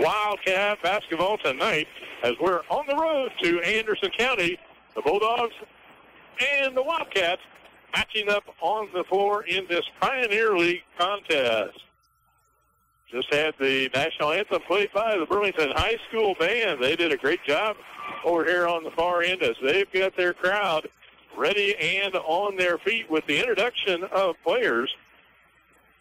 Wildcat basketball tonight as we're on the road to Anderson County. The Bulldogs and the Wildcats matching up on the floor in this Pioneer League contest. Just had the national anthem played by the Burlington High School band. They did a great job over here on the far end as they've got their crowd ready and on their feet with the introduction of players.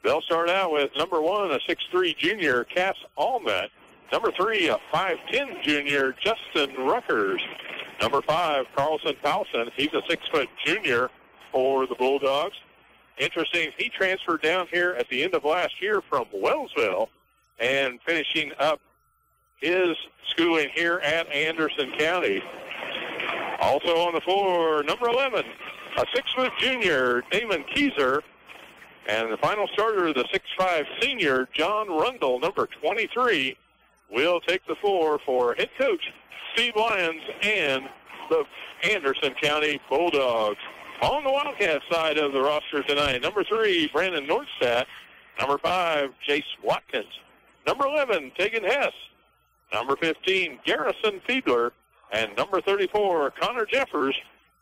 They'll start out with number 1, a 6'3 junior, Cass Allnut. Number 3, a 5'10 junior, Justin Ruckers. Number 5, Carlson Powson. He's a 6-foot junior for the Bulldogs. Interesting, he transferred down here at the end of last year from Wellsville and finishing up his schooling here at Anderson County. Also on the floor, number 11, a 6-foot junior, Damon Keyser. And the final starter, the 6'5 senior, John Rundle, number 23, will take the floor for head coach Steve Lyons and the Anderson County Bulldogs. On the Wildcat side of the roster tonight, number 3, Brandon Nordstadt. Number 5, Jace Watkins. Number 11, Tegan Hess. Number 15, Garrison Fiedler. And number 34, Connor Jeffers,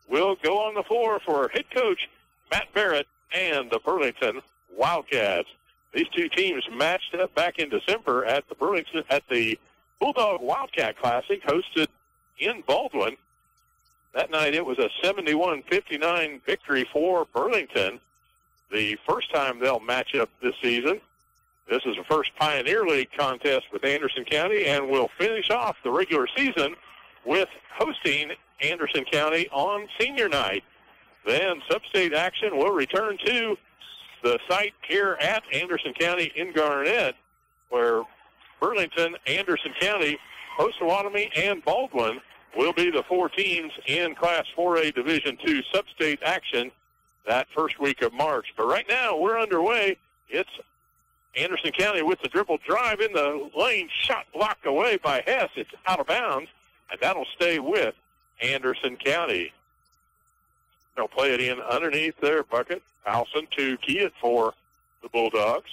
will go on the floor for head coach Matt Barrett and the Burlington Wildcats. These two teams matched up back in December at the Bulldog Wildcat Classic hosted in Baldwin. That night it was a 71-59 victory for Burlington. The first time they'll match up this season. This is the first Pioneer League contest with Anderson County, and we'll finish off the regular season with hosting Anderson County on senior night. Then sub-state action will return to the site here at Anderson County in Garnett, where Burlington, Anderson County, Osawatomie, and Baldwin will be the 4 teams in Class 4A Division II sub-state action that first week of March. But right now, we're underway. It's Anderson County with the dribble drive in the lane, shot blocked away by Hess. It's out of bounds, and that'll stay with Anderson County. They'll play it in underneath their bucket. Powson to key it for the Bulldogs.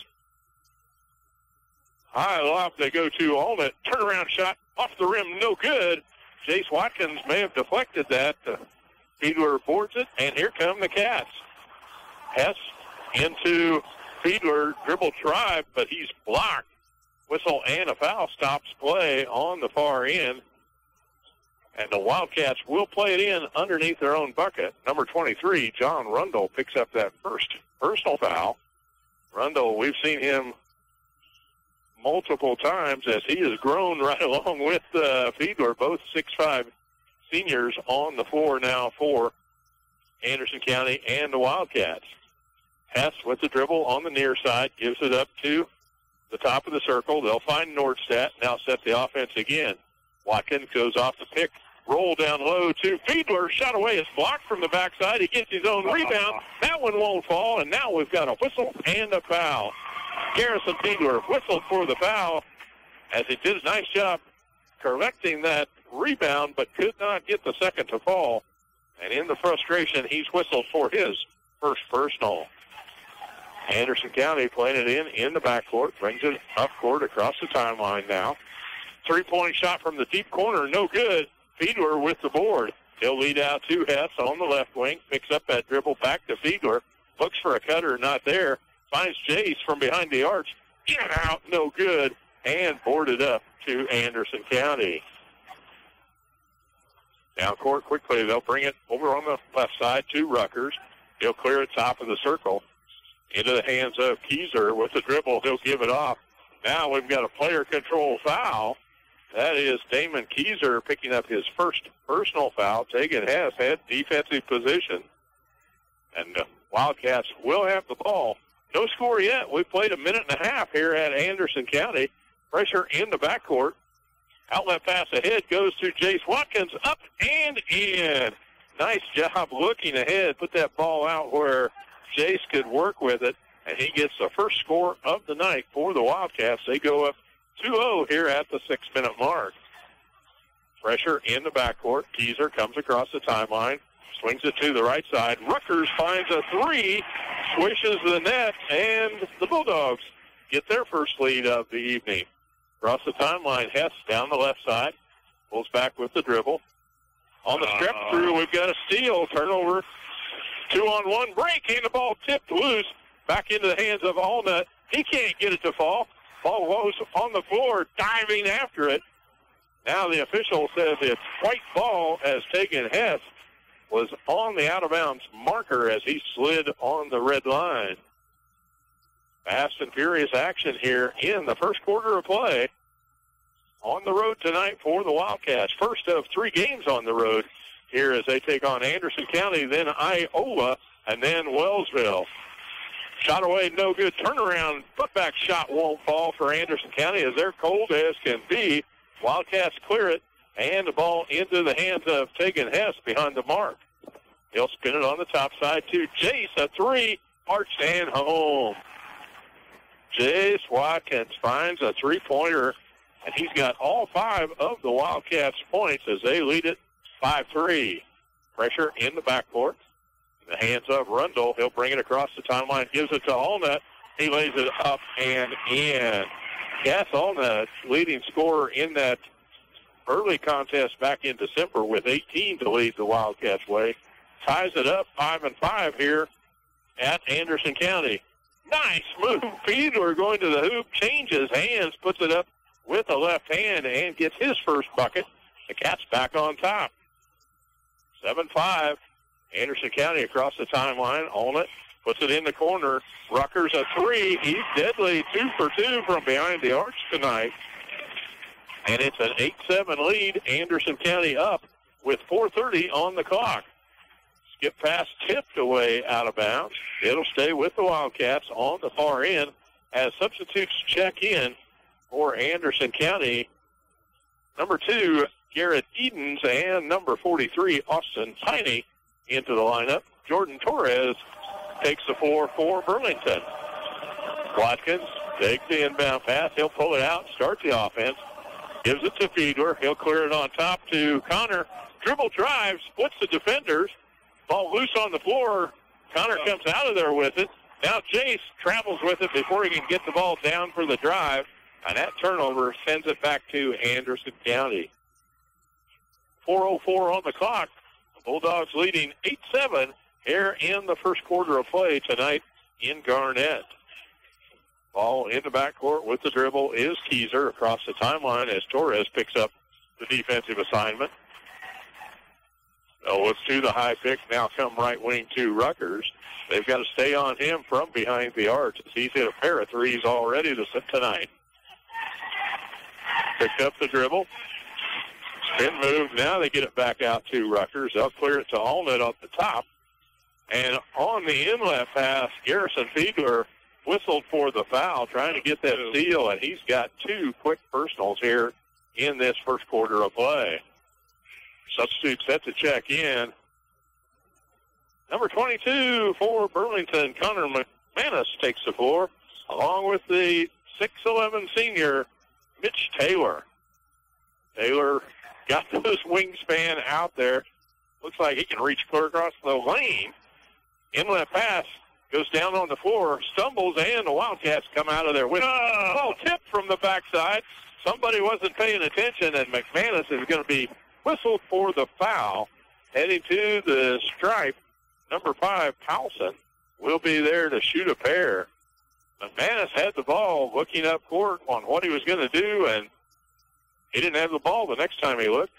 High lob they go to Allnut. Turnaround shot off the rim, no good. Jace Watkins may have deflected that. Fiedler boards it, and here come the Cats. Hess into Fiedler, dribble drive, but he's blocked. Whistle and a foul stops play on the far end. And the Wildcats will play it in underneath their own bucket. Number 23, John Rundle, picks up that first personal foul. Rundle, we've seen him multiple times as he has grown right along with Fiedler, both 6'5 seniors on the floor now for Anderson County and the Wildcats. Hess with the dribble on the near side, gives it up to the top of the circle. They'll find Nordstadt, now set the offense again. Watkins goes off the pick, roll down low to Fiedler, shot away, it's blocked from the backside. He gets his own rebound. That one won't fall, and now we've got a whistle and a foul. Garrison Fiedler whistled for the foul as he did a nice job collecting that rebound, but could not get the second to fall. And in the frustration, he's whistled for his first personal. Anderson County playing it in the backcourt, brings it up court across the timeline now. Three-point shot from the deep corner, no good. Fiedler with the board. He'll lead out to Hess on the left wing, picks up that dribble back to Fiedler, looks for a cutter, not there. Finds Jace from behind the arch. In and out, no good. And boarded up to Anderson County. Down court quickly. They'll bring it over on the left side to Ruckers. He'll clear it top of the circle. Into the hands of Keyser with the dribble. He'll give it off. Now we've got a player control foul. That is Damon Keyser picking up his first personal foul. Tegan Hess had defensive position. And the Wildcats will have the ball. No score yet. We've played a minute and a half here at Anderson County. Pressure in the backcourt. Outlet pass ahead goes to Jace Watkins. Up and in. Nice job looking ahead. Put that ball out where Jace could work with it. And he gets the first score of the night for the Wildcats. They go up 2-0 here at the 6-minute mark. Pressure in the backcourt. Keyser comes across the timeline. Swings it to the right side. Ruckers finds a three. Swishes the net. And the Bulldogs get their first lead of the evening. Across the timeline, Hess down the left side. Pulls back with the dribble. On the step through, we've got a steal. Turnover. 2-on-1 break, and the ball tipped loose. Back into the hands of Allnut. He can't get it to fall. Ball goes on the floor, diving after it. Now the official says it's white ball as Tegan Hess was on the out-of-bounds marker as he slid on the red line. Fast and furious action here in the first quarter of play. On the road tonight for the Wildcats. First of 3 games on the road here as they take on Anderson County, then Iola, and then Wellsville. Shot away, no good. Turnaround, putback shot won't fall for Anderson County as they're cold as can be. Wildcats clear it, and the ball into the hands of Tegan Hess behind the mark. He'll spin it on the top side to Jace, a 3, arched and home. Jace Watkins finds a 3-pointer, and he's got all 5 of the Wildcats' points as they lead it 5-3. Pressure in the backcourt. In the hands of Rundle. He'll bring it across the timeline, gives it to Allnut. He lays it up and in. Cass Allnut, leading scorer in that early contest back in December with 18 to lead the Wildcats' way. Ties it up 5-5 here at Anderson County. Nice move. Fiedler going to the hoop, changes hands, puts it up with the left hand and gets his first bucket. The Cats back on top. 7-5. Anderson County across the timeline. Allnut puts it in the corner. Ruckers a 3. He's deadly. 2 for 2 from behind the arch tonight. And it's an 8-7 lead. Anderson County up with 4:30 on the clock. Skip pass tipped away out of bounds. It'll stay with the Wildcats on the far end as substitutes check in for Anderson County. Number 2, Garrett Edens, and number 43, Austin Piney, into the lineup. Jordan Torres takes the floor for Burlington. Watkins takes the inbound pass. He'll pull it out, start the offense. Gives it to Fiedler. He'll clear it on top to Connor. Dribble drive, splits the defenders. Ball loose on the floor. Connor comes out of there with it. Now Jace travels with it before he can get the ball down for the drive. And that turnover sends it back to Anderson County. 4:04 on the clock. The Bulldogs leading 8-7 here in the first quarter of play tonight in Garnett. Ball in the backcourt with the dribble is Keyser across the timeline as Torres picks up the defensive assignment. So let's do the high pick. Now come right wing to Rutgers. They've got to stay on him from behind the arch as he's hit a pair of threes already tonight. Picked up the dribble. Spin move. Now they get it back out to Rutgers. They'll clear it to Allnut off the top. And on the inlet pass, Garrison Fiedler whistled for the foul, trying to get that steal, and he's got 2 quick personals here in this first quarter of play. Substitute set to check in. Number 22 for Burlington, Connor McManus takes the floor, along with the 6'11 senior, Mitch Taylor. Taylor got this wingspan out there. Looks like he can reach clear across the lane. Inlet pass goes down on the floor, stumbles, and the Wildcats come out of there with a ball tipped from the backside. Somebody wasn't paying attention, and McManus is going to be whistled for the foul. Heading to the stripe, number 5, Powelson, will be there to shoot a pair. McManus had the ball looking up court on what he was going to do, and he didn't have the ball the next time he looked.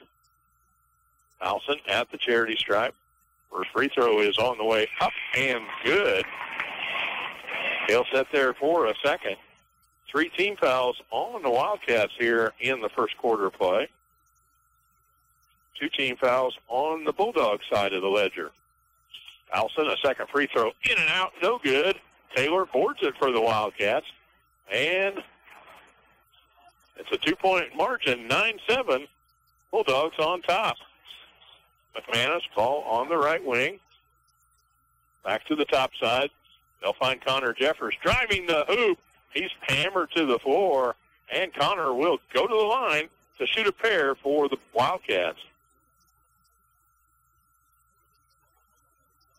Powelson at the charity stripe. First free throw is on the way up and good. He'll sit there for a second. 3 team fouls on the Wildcats here in the first quarter of play. 2 team fouls on the Bulldogs side of the ledger. Powelson, a second free throw in and out, no good. Taylor boards it for the Wildcats. And it's a 2-point margin, 9-7. Bulldogs on top. McManus, ball on the right wing. Back to the top side. They'll find Connor Jeffers driving the hoop. He's hammered to the floor, and Connor will go to the line to shoot a pair for the Wildcats.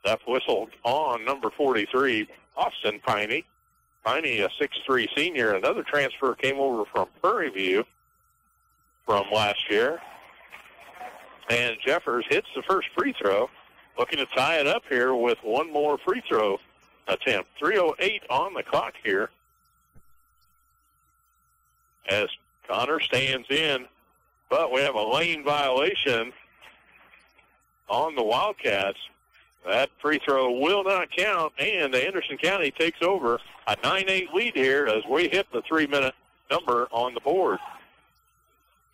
That whistled on number 43, Austin Piney. Piney, a 6'3 senior. Another transfer came over from Prairie View from last year. And Jeffers hits the first free throw, looking to tie it up here with one more free throw attempt. 3:08 on the clock here as Connor stands in, but we have a lane violation on the Wildcats. That free throw will not count, and Anderson County takes over a 9-8 lead here as we hit the 3-minute number on the board.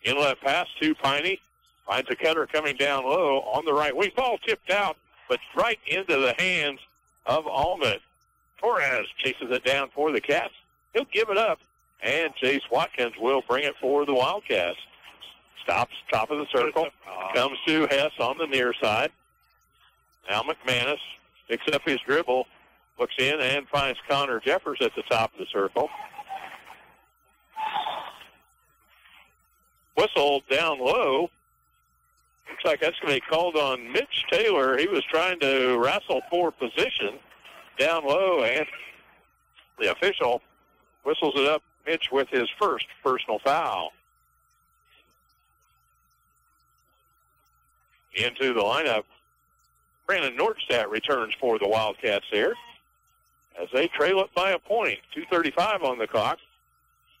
Inlet pass to Piney. Finds a cutter coming down low on the right wing. Ball tipped out, but right into the hands of Almond. Torres chases it down for the Cats. He'll give it up, and Chase Watkins will bring it for the Wildcats. Stops top of the circle. Comes to Hess on the near side. Now McManus picks up his dribble, looks in, and finds Connor Jeffers at the top of the circle. Whistle down low. Looks like that's going to be called on Mitch Taylor. He was trying to wrestle for position down low, and the official whistles it up. Mitch with his first personal foul. Into the lineup, Brandon Nordstadt returns for the Wildcats here as they trail it by a point. 2:35 on the clock.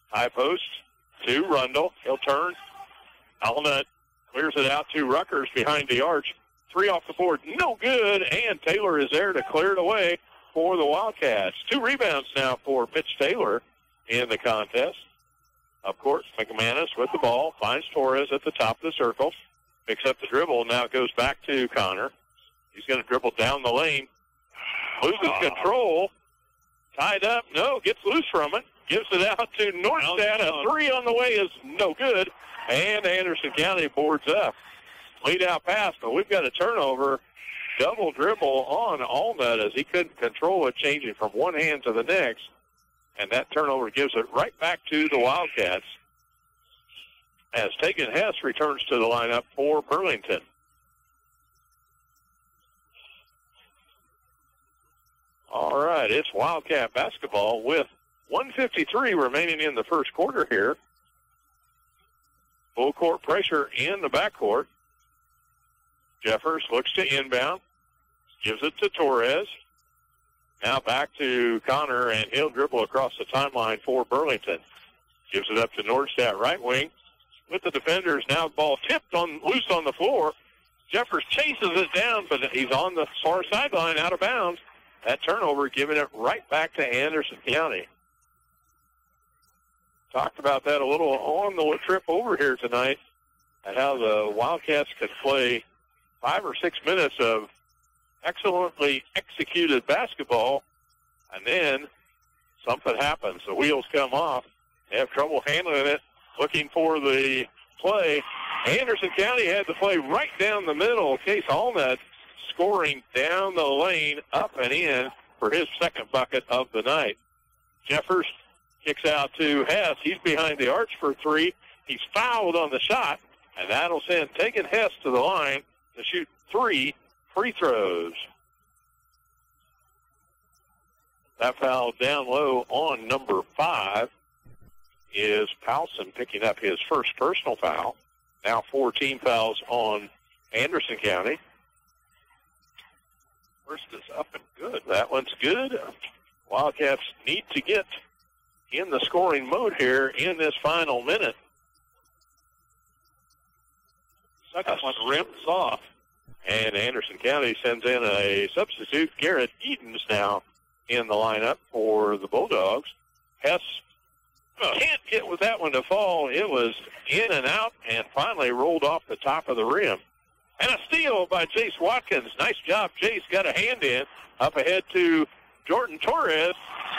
High post to Rundle. He'll turn. Alnut clears it out to Rutgers behind the arch. 3 off the board. No good. And Taylor is there to clear it away for the Wildcats. 2 rebounds now for Mitch Taylor in the contest. Of course, McManus with the ball. Finds Torres at the top of the circle. Picks up the dribble. Now it goes back to Connor. He's going to dribble down the lane. Loses control. Tied up. No, gets loose from it. Gives it out to Nordstadt. A 3 on the way is no good. And Anderson County boards up. Lead out pass, but we've got a turnover. Double dribble on Alnut as he couldn't control it, changing from one hand to the next. And that turnover gives it right back to the Wildcats as Tegan Hess returns to the lineup for Burlington. All right, it's Wildcat basketball with 1:53 remaining in the first quarter here. Full court pressure in the backcourt. Jeffers looks to inbound. Gives it to Torres. Now back to Connor, and he'll dribble across the timeline for Burlington. Gives it up to Nordstadt, right wing. With the defenders, now ball tipped loose on the floor. Jeffers chases it down, but he's on the far sideline out of bounds. That turnover giving it right back to Anderson County. Talked about that a little on the trip over here tonight, and how the Wildcats could play 5 or 6 minutes of excellently executed basketball, and then something happens. The wheels come off. They have trouble handling it, looking for the play. Anderson County had the play right down the middle. Case Alnut scoring down the lane, up and in for his second bucket of the night. Jeffers kicks out to Hess. He's behind the arch for 3. He's fouled on the shot, and that'll send Tegan Hess to the line to shoot 3 free throws. That foul down low on number 5 is Powson picking up his first personal foul. Now 4 team fouls on Anderson County. First is up and good. That one's good. Wildcats need to get in the scoring mode here in this final minute. Second one rims off. And Anderson County sends in a substitute. Garrett Edens now in the lineup for the Bulldogs. Hess can't get with that one to fall. It was in and out and finally rolled off the top of the rim. And a steal by Jace Watkins. Nice job. Jace got a hand in. Up ahead to Jordan Torres.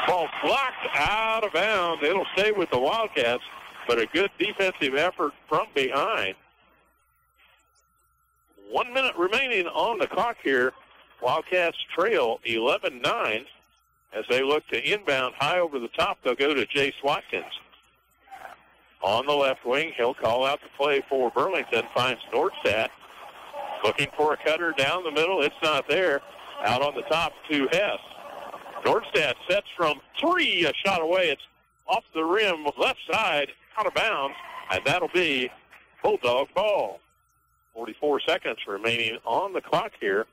Ball blocked out of bounds. It'll stay with the Wildcats, but a good defensive effort from behind. 1 minute remaining on the clock here. Wildcats trail 11-9 as they look to inbound high over the top. They'll go to Jace Watkins. On the left wing, he'll call out the play for Burlington. Finds Nordstadt. Looking for a cutter down the middle. It's not there. Out on the top to Hess. Nordstad sets from 3, a shot away. It's off the rim, left side, out of bounds, and that'll be Bulldog ball. 44 seconds remaining on the clock here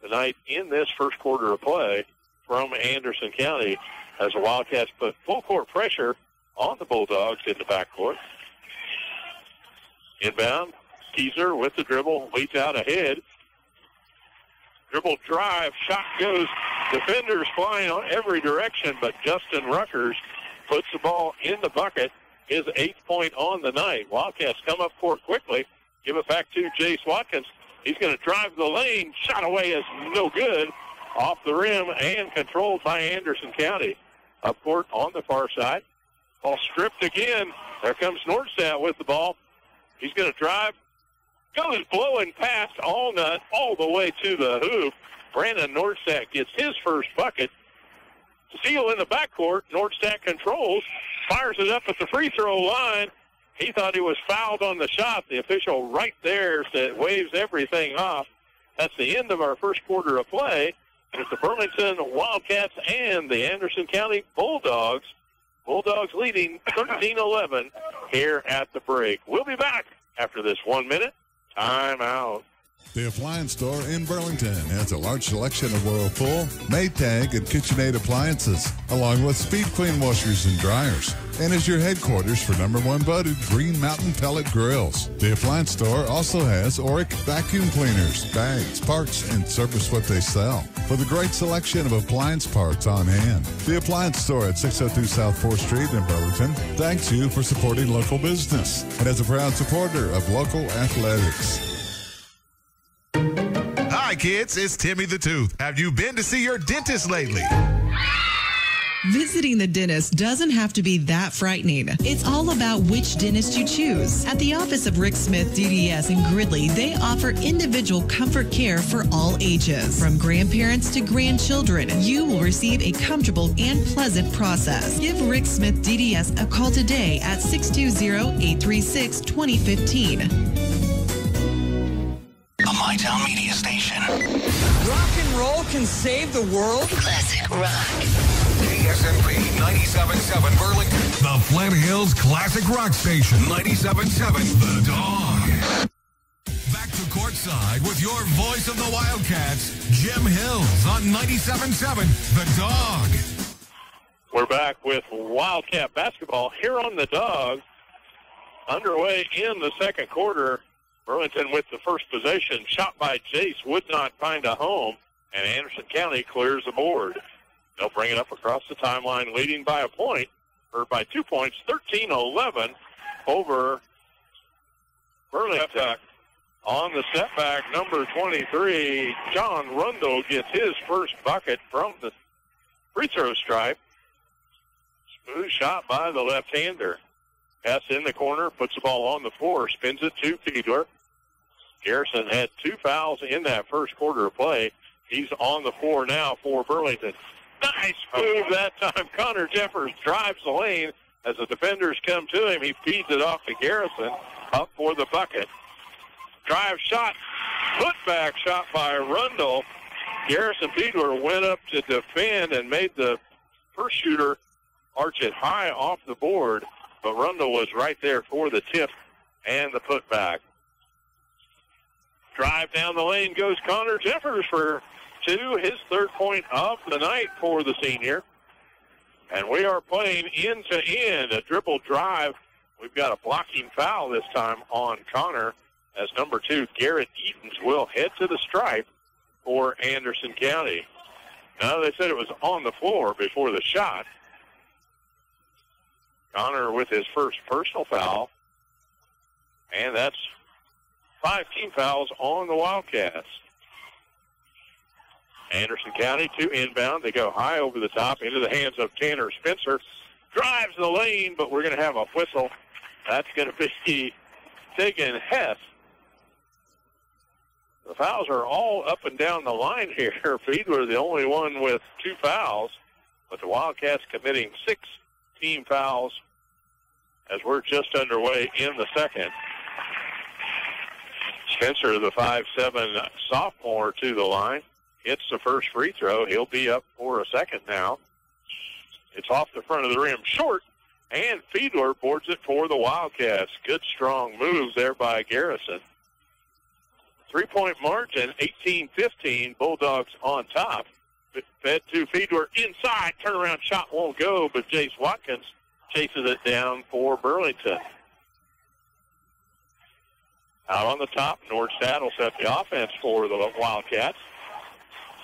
tonight in this first quarter of play from Anderson County as the Wildcats put full court pressure on the Bulldogs in the backcourt. Inbound, Teaser with the dribble, leads out ahead. Dribble drive, shot goes. Defenders flying on every direction, but Justin Ruckers puts the ball in the bucket. His 8th point on the night. Wildcats come up court quickly. Give it back to Jace Watkins. He's going to drive the lane. Shot away is no good. Off the rim and controlled by Anderson County. Up court on the far side. Ball stripped again. There comes Nordstad with the ball. He's going to drive. Goes blowing past Allnut all the way to the hoop. Brandon Nordstad gets his first bucket. Steal in the backcourt. Nordstad controls. Fires it up at the free throw line. He thought he was fouled on the shot. The official right there waves everything off. That's the end of our first quarter of play. It's the Burlington Wildcats and the Anderson County Bulldogs. Bulldogs leading 13-11 here at the break. We'll be back after this 1 minute timeout. The Appliance Store in Burlington has a large selection of Whirlpool, Maytag, and KitchenAid appliances, along with Speed Clean washers and dryers, and is your headquarters for #1 voted Green Mountain Pellet Grills. The Appliance Store also has Oric vacuum cleaners, bags, parts, and service what they sell, with a great selection of appliance parts on hand. The Appliance Store at 602 South 4th Street in Burlington thanks you for supporting local business and is a proud supporter of local athletics. Hi, kids. It's Timmy the Tooth. Have you been to see your dentist lately? Visiting the dentist doesn't have to be that frightening. It's all about which dentist you choose. At the office of Rick Smith DDS in Gridley, they offer individual comfort care for all ages. From grandparents to grandchildren, you will receive a comfortable and pleasant process. Give Rick Smith DDS a call today at 620-836-2015. A MyTown media station. Rock and roll can save the world. Classic rock. KSMP 97.7 Burlington. The Flint Hills Classic Rock Station. 97.7 The Dawg. Back to courtside with your voice of the Wildcats, Jim Hills on 97.7 The Dawg. We're back with Wildcat basketball here on the Dawg. Underway in the second quarter. Burlington with the first possession. Shot by Jace would not find a home, and Anderson County clears the board. They'll bring it up across the timeline, leading by a point, or by 2 points, 13-11 over Burlington. On the setback, number 23, John Rundle gets his first bucket from the free throw stripe. Smooth shot by the left-hander. Pass in the corner, puts the ball on the floor, spins it to Fiedler. Garrison had 2 fouls in that first quarter of play. He's on the floor now for Burlington. Nice move that time. Connor Jeffers drives the lane as the defenders come to him. He feeds it off to Garrison, up for the bucket. Drive shot, putback shot by Rundle. Garrison Fiedler went up to defend and made the first shooter arch it high off the board. But Rundle was right there for the tip and the putback. Drive down the lane goes Connor Jeffers for 2, his 3rd point of the night for the senior. And we are playing end-to-end, a dribble drive. We've got a blocking foul this time on Connor, as number 2, Garrett Eatons, will head to the stripe for Anderson County. Now, they said it was on the floor before the shot. Connor with his first personal foul. And that's 5 team fouls on the Wildcats. Anderson County to inbound. They go high over the top into the hands of Tanner Spencer. Drives the lane, but we're going to have a whistle. That's going to be Tegan Hess. The fouls are all up and down the line here. Fiedler the only one with 2 fouls, but the Wildcats committing 6 team fouls as we're just underway in the second. Spencer, the 5'7" sophomore, to the line. hits the first free throw. He'll be up for a second now. It's off the front of the rim, short, and Fiedler boards it for the Wildcats. Good, strong move there by Garrison. 3-point margin, 18-15. Bulldogs on top. Fed to Fiedler inside. Turnaround shot won't go, but Jace Watkins chases it down for Burlington. Out on the top, Nordstad will set the offense for the Wildcats.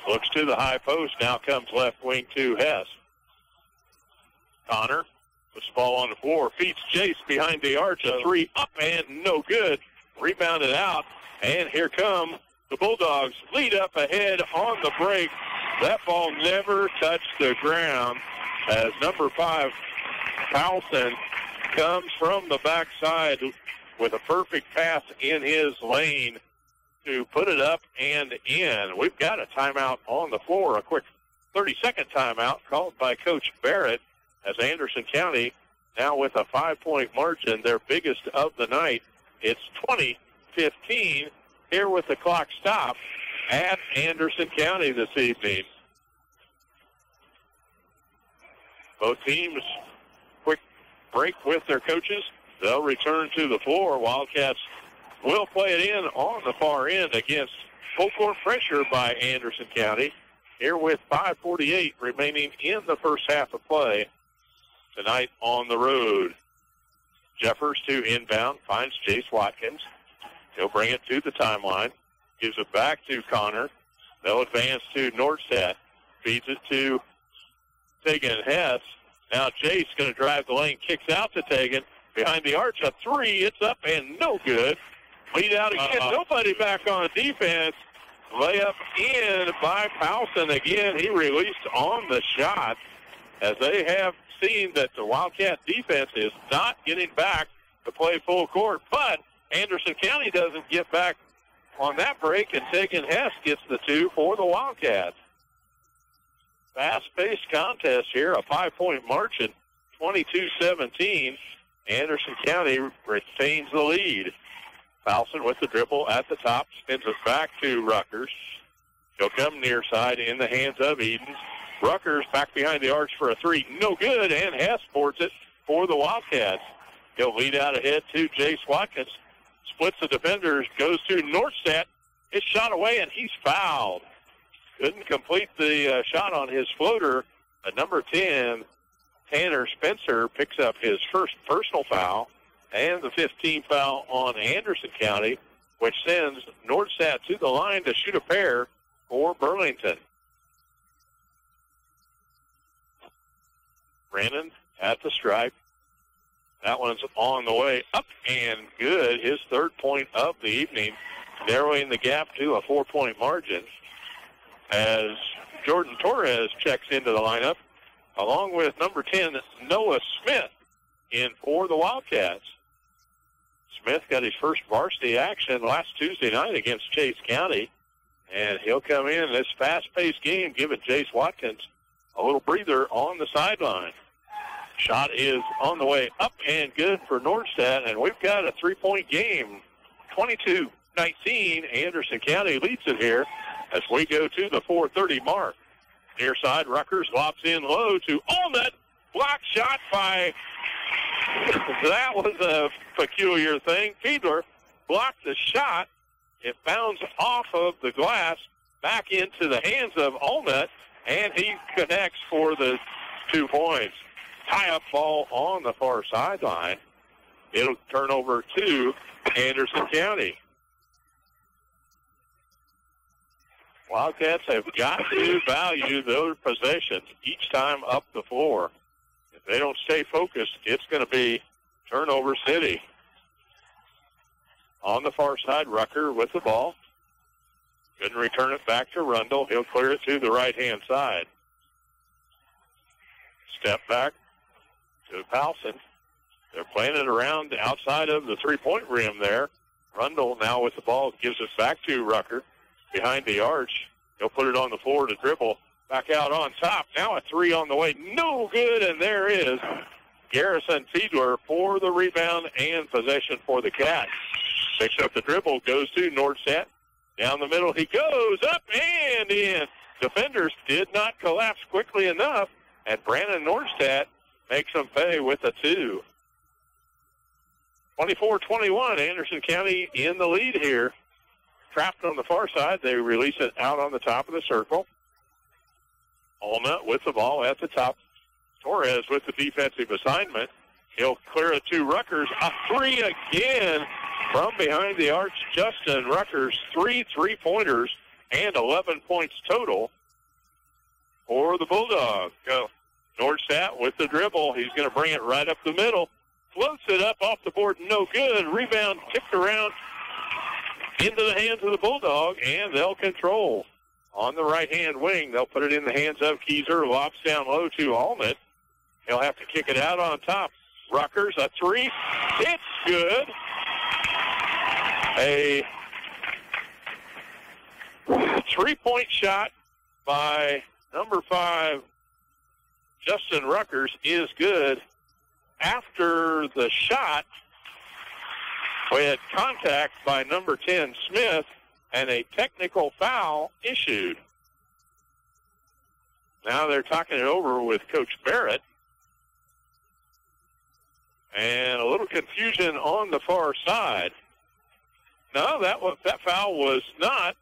Looks to the high post. Now comes left wing to Hess. Connor puts the ball on the floor. Feeds Jace behind the arch. A three up and no good. Rebounded out. And here come the Bulldogs. Lead up ahead on the break. That ball never touched the ground as number 5, Powelson, comes from the backside with a perfect pass in his lane to put it up and in. We've got a timeout on the floor, a quick 30-second timeout called by Coach Barrett as Anderson County now with a 5-point margin, their biggest of the night. It's 20-15 here with the clock stopped at Anderson County this evening. Both teams, quick break with their coaches. They'll return to the floor. Wildcats will play it in on the far end against full court pressure by Anderson County. Here with 5:48 remaining in the first half of play tonight on the road. Jeffers to inbound, finds Jace Watkins. He'll bring it to the timeline, gives it back to Connor. They'll advance to Nordstad, feeds it to Tegan Hess. Now Jace going to drive the lane, kicks out to Tegan. Behind the arch, a three. It's up and no good. Lead out again. Nobody back on defense. Layup in by Powelson again. He released on the shot as they have seen that the Wildcat defense is not getting back to play full court. But Anderson County doesn't get back on that break, and Tegan Hess gets the 2 for the Wildcats. Fast-paced contest here, a 5-point margin, 22-17. Anderson County retains the lead. Powelson with the dribble at the top, spins it back to Ruckers. He'll come near side in the hands of Edens. Ruckers back behind the arch for a three. No good, and Hess boards it for the Wildcats. He'll lead out ahead to Jace Watkins. Splits the defenders, goes to Nordstad. It's shot away, and he's fouled. Couldn't complete the shot on his floater. Number 10, Tanner Spencer, picks up his first personal foul and the 15th foul on Anderson County, which sends Nordstad to the line to shoot a pair for Burlington. Brandon at the stripe. That one's on the way up and good. His 3rd point of the evening, narrowing the gap to a 4-point margin as Jordan Torres checks into the lineup, along with number 10, Noah Smith, in for the Wildcats. Smith got his first varsity action last Tuesday night against Chase County, and he'll come in this fast-paced game, giving Jace Watkins a little breather on the sideline. Shot is on the way up and good for Nordstad, and we've got a 3-point game. 22-19, Anderson County leads it here as we go to the 4:30 mark. Near side, Ruckers lobs in low to Allnut. Block shot by, that was a peculiar thing. Fiedler blocked the shot. It bounds off of the glass back into the hands of Allnut, and he connects for the 2 points. Tie-up ball on the far sideline. It'll turn over to Anderson County. Wildcats have got to value their possessions each time up the floor. If they don't stay focused, it's going to be turnover city. On the far side, Rucker with the ball. Couldn't return it back to Rundle. He'll clear it to the right-hand side. Step back to Powelson. They're playing it around outside of the 3-point rim there. Rundle now with the ball gives it back to Rucker. Behind the arch. He'll put it on the floor to dribble. Back out on top. Now a 3 on the way. No good, and there is Garrison Fiedler for the rebound and possession for the Cats. Picks up the dribble, goes to Nordstad. Down the middle he goes, up and in. Defenders did not collapse quickly enough, and Brandon Nordstadt makes them pay with a 2. 24-21, Anderson County in the lead here. Trapped on the far side, they release it out on the top of the circle. Allnut with the ball at the top. Torres with the defensive assignment. He'll clear it to Ruckers. A 3 again from behind the arch. Justin Ruckers, 3 3-pointers and 11 points total for the Bulldogs. Nordstadt with the dribble. He's going to bring it right up the middle. Floats it up off the board, no good. Rebound tipped around into the hands of the Bulldog, and they'll control. On the right-hand wing, they'll put it in the hands of Keyser. Lobs down low to Allnut. He'll have to kick it out on top. Ruckers, a 3. It's good. A 3-point shot by number 5, Justin Ruckers, is good. After the shot, we had contact by number 10, Smith, and a technical foul issued. Now they're talking it over with Coach Barrett. And a little confusion on the far side. No, that foul was not.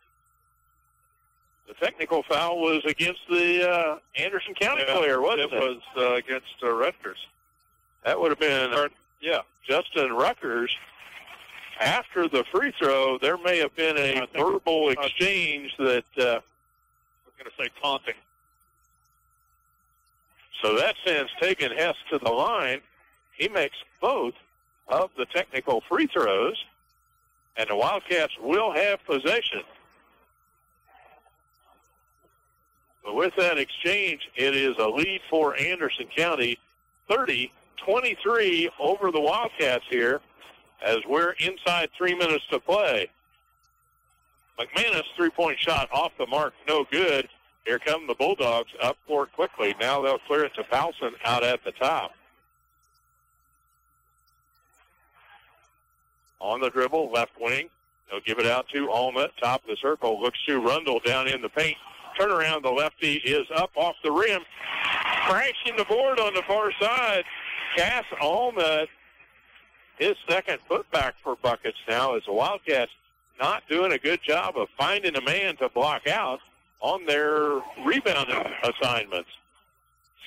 The technical foul was against the Anderson County player, wasn't it? It was against Rutgers. That would have been, Justin Ruckers. After the free throw, there may have been a verbal exchange that... I was going to say taunting. So that sends Tegan Hess to the line. He makes both of the technical free throws, and the Wildcats will have possession. But with that exchange, it is a lead for Anderson County, 30-23 over the Wildcats here, as we're inside 3 minutes to play. McManus, 3-point shot off the mark, no good. Here come the Bulldogs up court quickly. Now they'll clear it to Powson out at the top. On the dribble, left wing. They'll give it out to Allnut, top of the circle. Looks to Rundle down in the paint. Turnaround, the lefty is up off the rim. Crashing the board on the far side. Cass Allnut, his second putback for buckets now, as the Wildcats not doing a good job of finding a man to block out on their rebound assignments.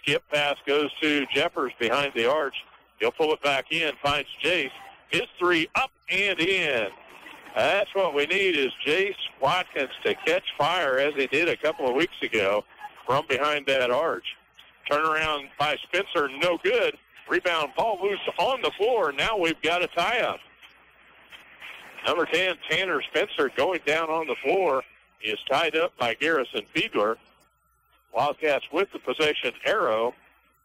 Skip pass goes to Jeffers behind the arch. He'll pull it back in, finds Jace. His 3 up and in. That's what we need, is Jace Watkins to catch fire as he did a couple of weeks ago from behind that arch. Turnaround by Spencer, no good. Rebound, ball loose on the floor. Now we've got a tie-up. Number 10, Tanner Spencer, going down on the floor, is tied up by Garrison Fiedler. Wildcats with the possession arrow,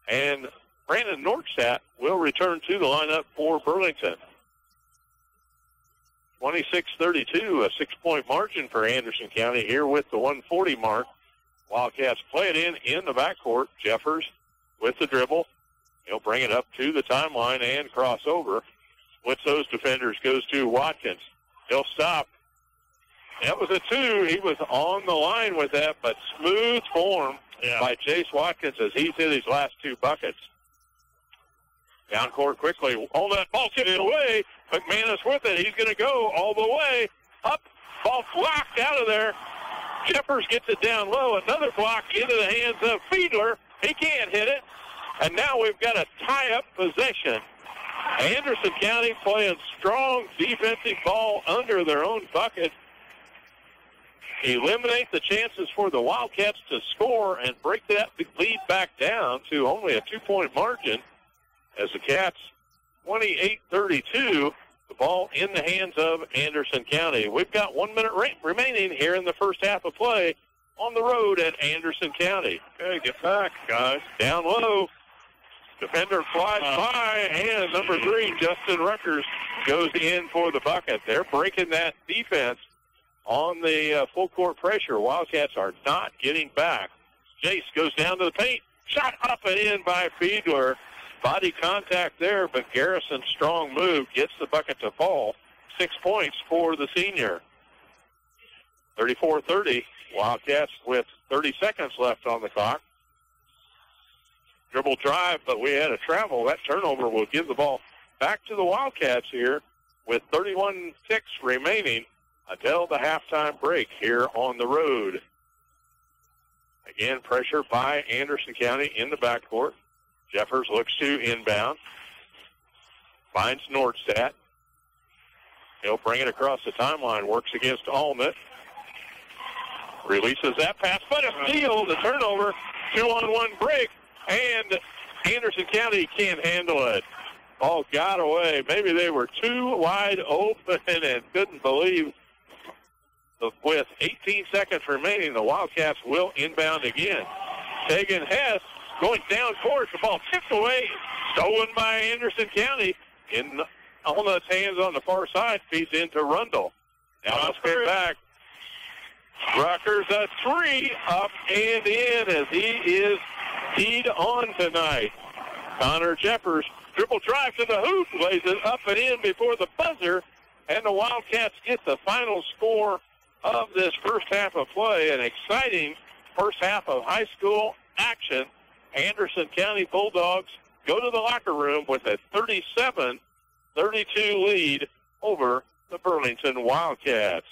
and Brandon Nordstadt will return to the lineup for Burlington. 26-32, a 6-point margin for Anderson County here with the 140 mark. Wildcats play it in the backcourt. Jeffers with the dribble. He'll bring it up to the timeline and cross over. Splits those defenders, goes to Watkins. He'll stop. That was a 2. He was on the line with that, but smooth form by Jace Watkins as he's hit his last 2 buckets. Down court quickly. All that ball tipped away. McManus with it. He's going to go all the way up. Ball blocked out of there. Jeffers gets it down low. Another block into the hands of Fiedler. He can't hit it. And now we've got a tie-up possession. Anderson County playing strong defensive ball under their own bucket. Eliminate the chances for the Wildcats to score and break that lead back down to only a 2-point margin as the Cats 28-32, the ball in the hands of Anderson County. We've got 1 minute remaining here in the first half of play on the road at Anderson County. Okay, get back, guys. Down low. Defender flies by, and number 3, Justin Ruckers, goes in for the bucket. They're breaking that defense on the full court pressure. Wildcats are not getting back. Jace goes down to the paint. Shot up and in by Fiedler. Body contact there, but Garrison's strong move gets the bucket to fall. 6 points for the senior. 34-30. Wildcats with 30 seconds left on the clock. Dribble drive, but we had a travel. That turnover will give the ball back to the Wildcats here with 31 ticks remaining until the halftime break here on the road. Again, pressure by Anderson County in the backcourt. Jeffers looks to inbound. Finds Nordstadt. He'll bring it across the timeline. Works against Allnutt. Releases that pass, but a steal. The turnover. 2-on-1 break. And Anderson County can't handle it. Ball got away. Maybe they were too wide open and couldn't believe. With 18 seconds remaining, the Wildcats will inbound again. Tegan Hess going down court. The ball tipped away. Stolen by Anderson County. In Allnutt's hands on the far side. Feeds into Rundle. Now let's get back. Rutgers a three. Up and in as he is teed on tonight. Connor Jeffers. Dribble drive to the hoop. Lays it up and in before the buzzer. And the Wildcats get the final score of this first half of play. An exciting first half of high school action. Anderson County Bulldogs go to the locker room with a 37-32 lead over the Burlington Wildcats.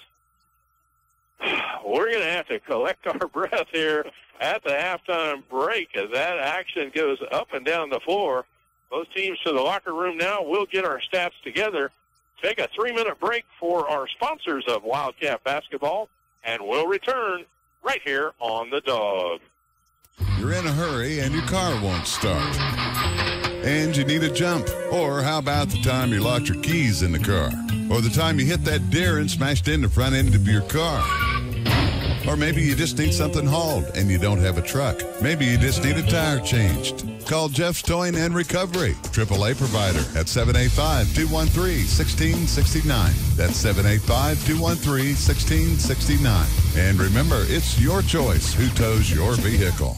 We're going to have to collect our breath here at the halftime break as that action goes up and down the floor. Both teams to the locker room now. We'll get our stats together. Take a 3-minute break for our sponsors of Wildcat basketball, and we'll return right here on the Dog. You're in a hurry and your car won't start. And you need a jump. Or how about the time you locked your keys in the car? Or the time you hit that deer and smashed in the front end of your car? Or maybe you just need something hauled and you don't have a truck. Maybe you just need a tire changed. Call Jeff's Towing and Recovery, AAA provider at 785-213-1669. That's 785-213-1669. And remember, it's your choice who tows your vehicle.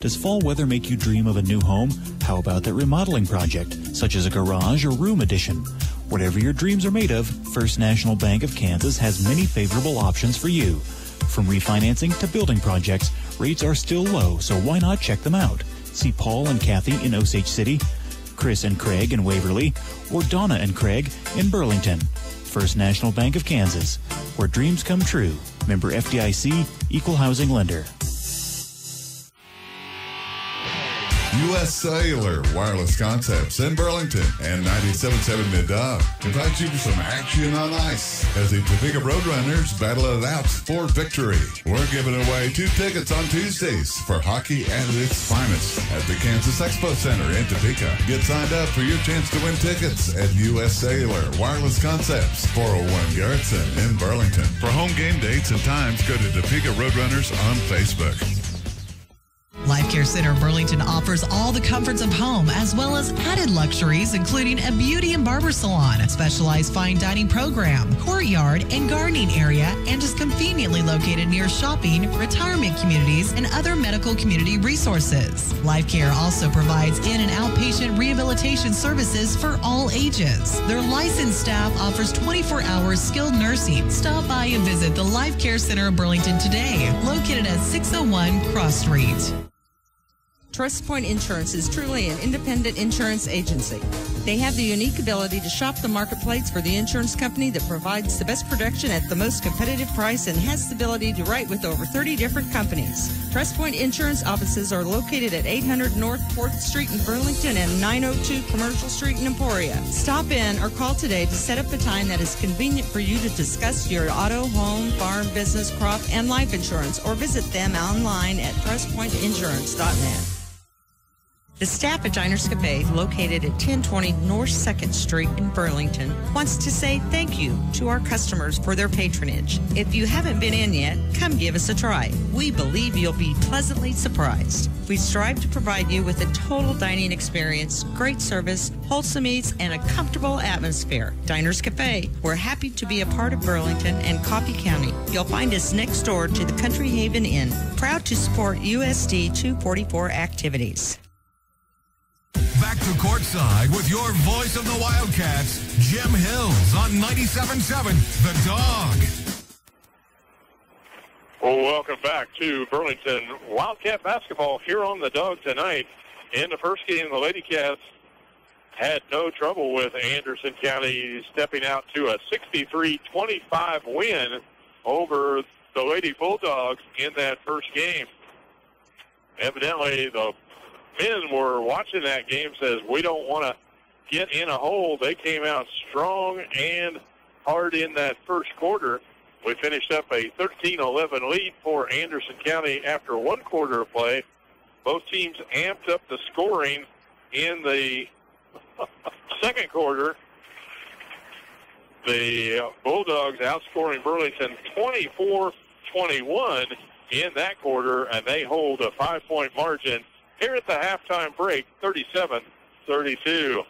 Does fall weather make you dream of a new home? How about that remodeling project, such as a garage or room addition? Whatever your dreams are made of, First National Bank of Kansas has many favorable options for you. From refinancing to building projects, rates are still low, so why not check them out? See Paul and Kathy in Osage City, Chris and Craig in Waverly, or Donna and Craig in Burlington. First National Bank of Kansas, where dreams come true. Member FDIC, Equal Housing Lender. U.S. Cellular Wireless Concepts in Burlington and 97.7 Mid-Dog invite you to some action on ice as the Topeka Roadrunners battle it out for victory. We're giving away 2 tickets on Tuesdays for hockey at its finest at the Kansas Expo Center in Topeka. Get signed up for your chance to win tickets at U.S. Cellular Wireless Concepts, 401 Garrettson in Burlington. For home game dates and times, go to Topeka Roadrunners on Facebook. Life Care Center Burlington offers all the comforts of home as well as added luxuries, including a beauty and barber salon, specialized fine dining program, courtyard and gardening area, and is conveniently located near shopping, retirement communities, and other medical community resources. Life Care also provides in- and outpatient rehabilitation services for all ages. Their licensed staff offers 24-hour skilled nursing. Stop by and visit the Life Care Center of Burlington today, located at 601 Cross Street. Trust Point Insurance is truly an independent insurance agency. They have the unique ability to shop the marketplace for the insurance company that provides the best protection at the most competitive price and has the ability to write with over 30 different companies. Trust Point Insurance offices are located at 800 North 4th Street in Burlington and 902 Commercial Street in Emporia. Stop in or call today to set up a time that is convenient for you to discuss your auto, home, farm, business, crop, and life insurance, or visit them online at trustpointinsurance.net. The staff at Diners Cafe, located at 1020 North 2nd Street in Burlington, wants to say thank you to our customers for their patronage. If you haven't been in yet, come give us a try. We believe you'll be pleasantly surprised. We strive to provide you with a total dining experience, great service, wholesome eats, and a comfortable atmosphere. Diners Cafe, we're happy to be a part of Burlington and Coffee County. You'll find us next door to the Country Haven Inn, proud to support USD 244 activities. Back to courtside with your voice of the Wildcats, Jim Hills on 97.7 The Dog. Well, welcome back to Burlington Wildcat basketball here on the Dawg tonight. In the first game, the Lady Cats had no trouble with Anderson County stepping out to a 63-25 win over the Lady Bulldogs in that first game. Evidently, the men were watching that game, says we don't want to get in a hole. They came out strong and hard in that first quarter. We finished up a 13-11 lead for Anderson County after one quarter of play. Both teams amped up the scoring in the second quarter. The Bulldogs outscoring Burlington 24-21 in that quarter, and they hold a 5-point margin here at the halftime break, 37-32.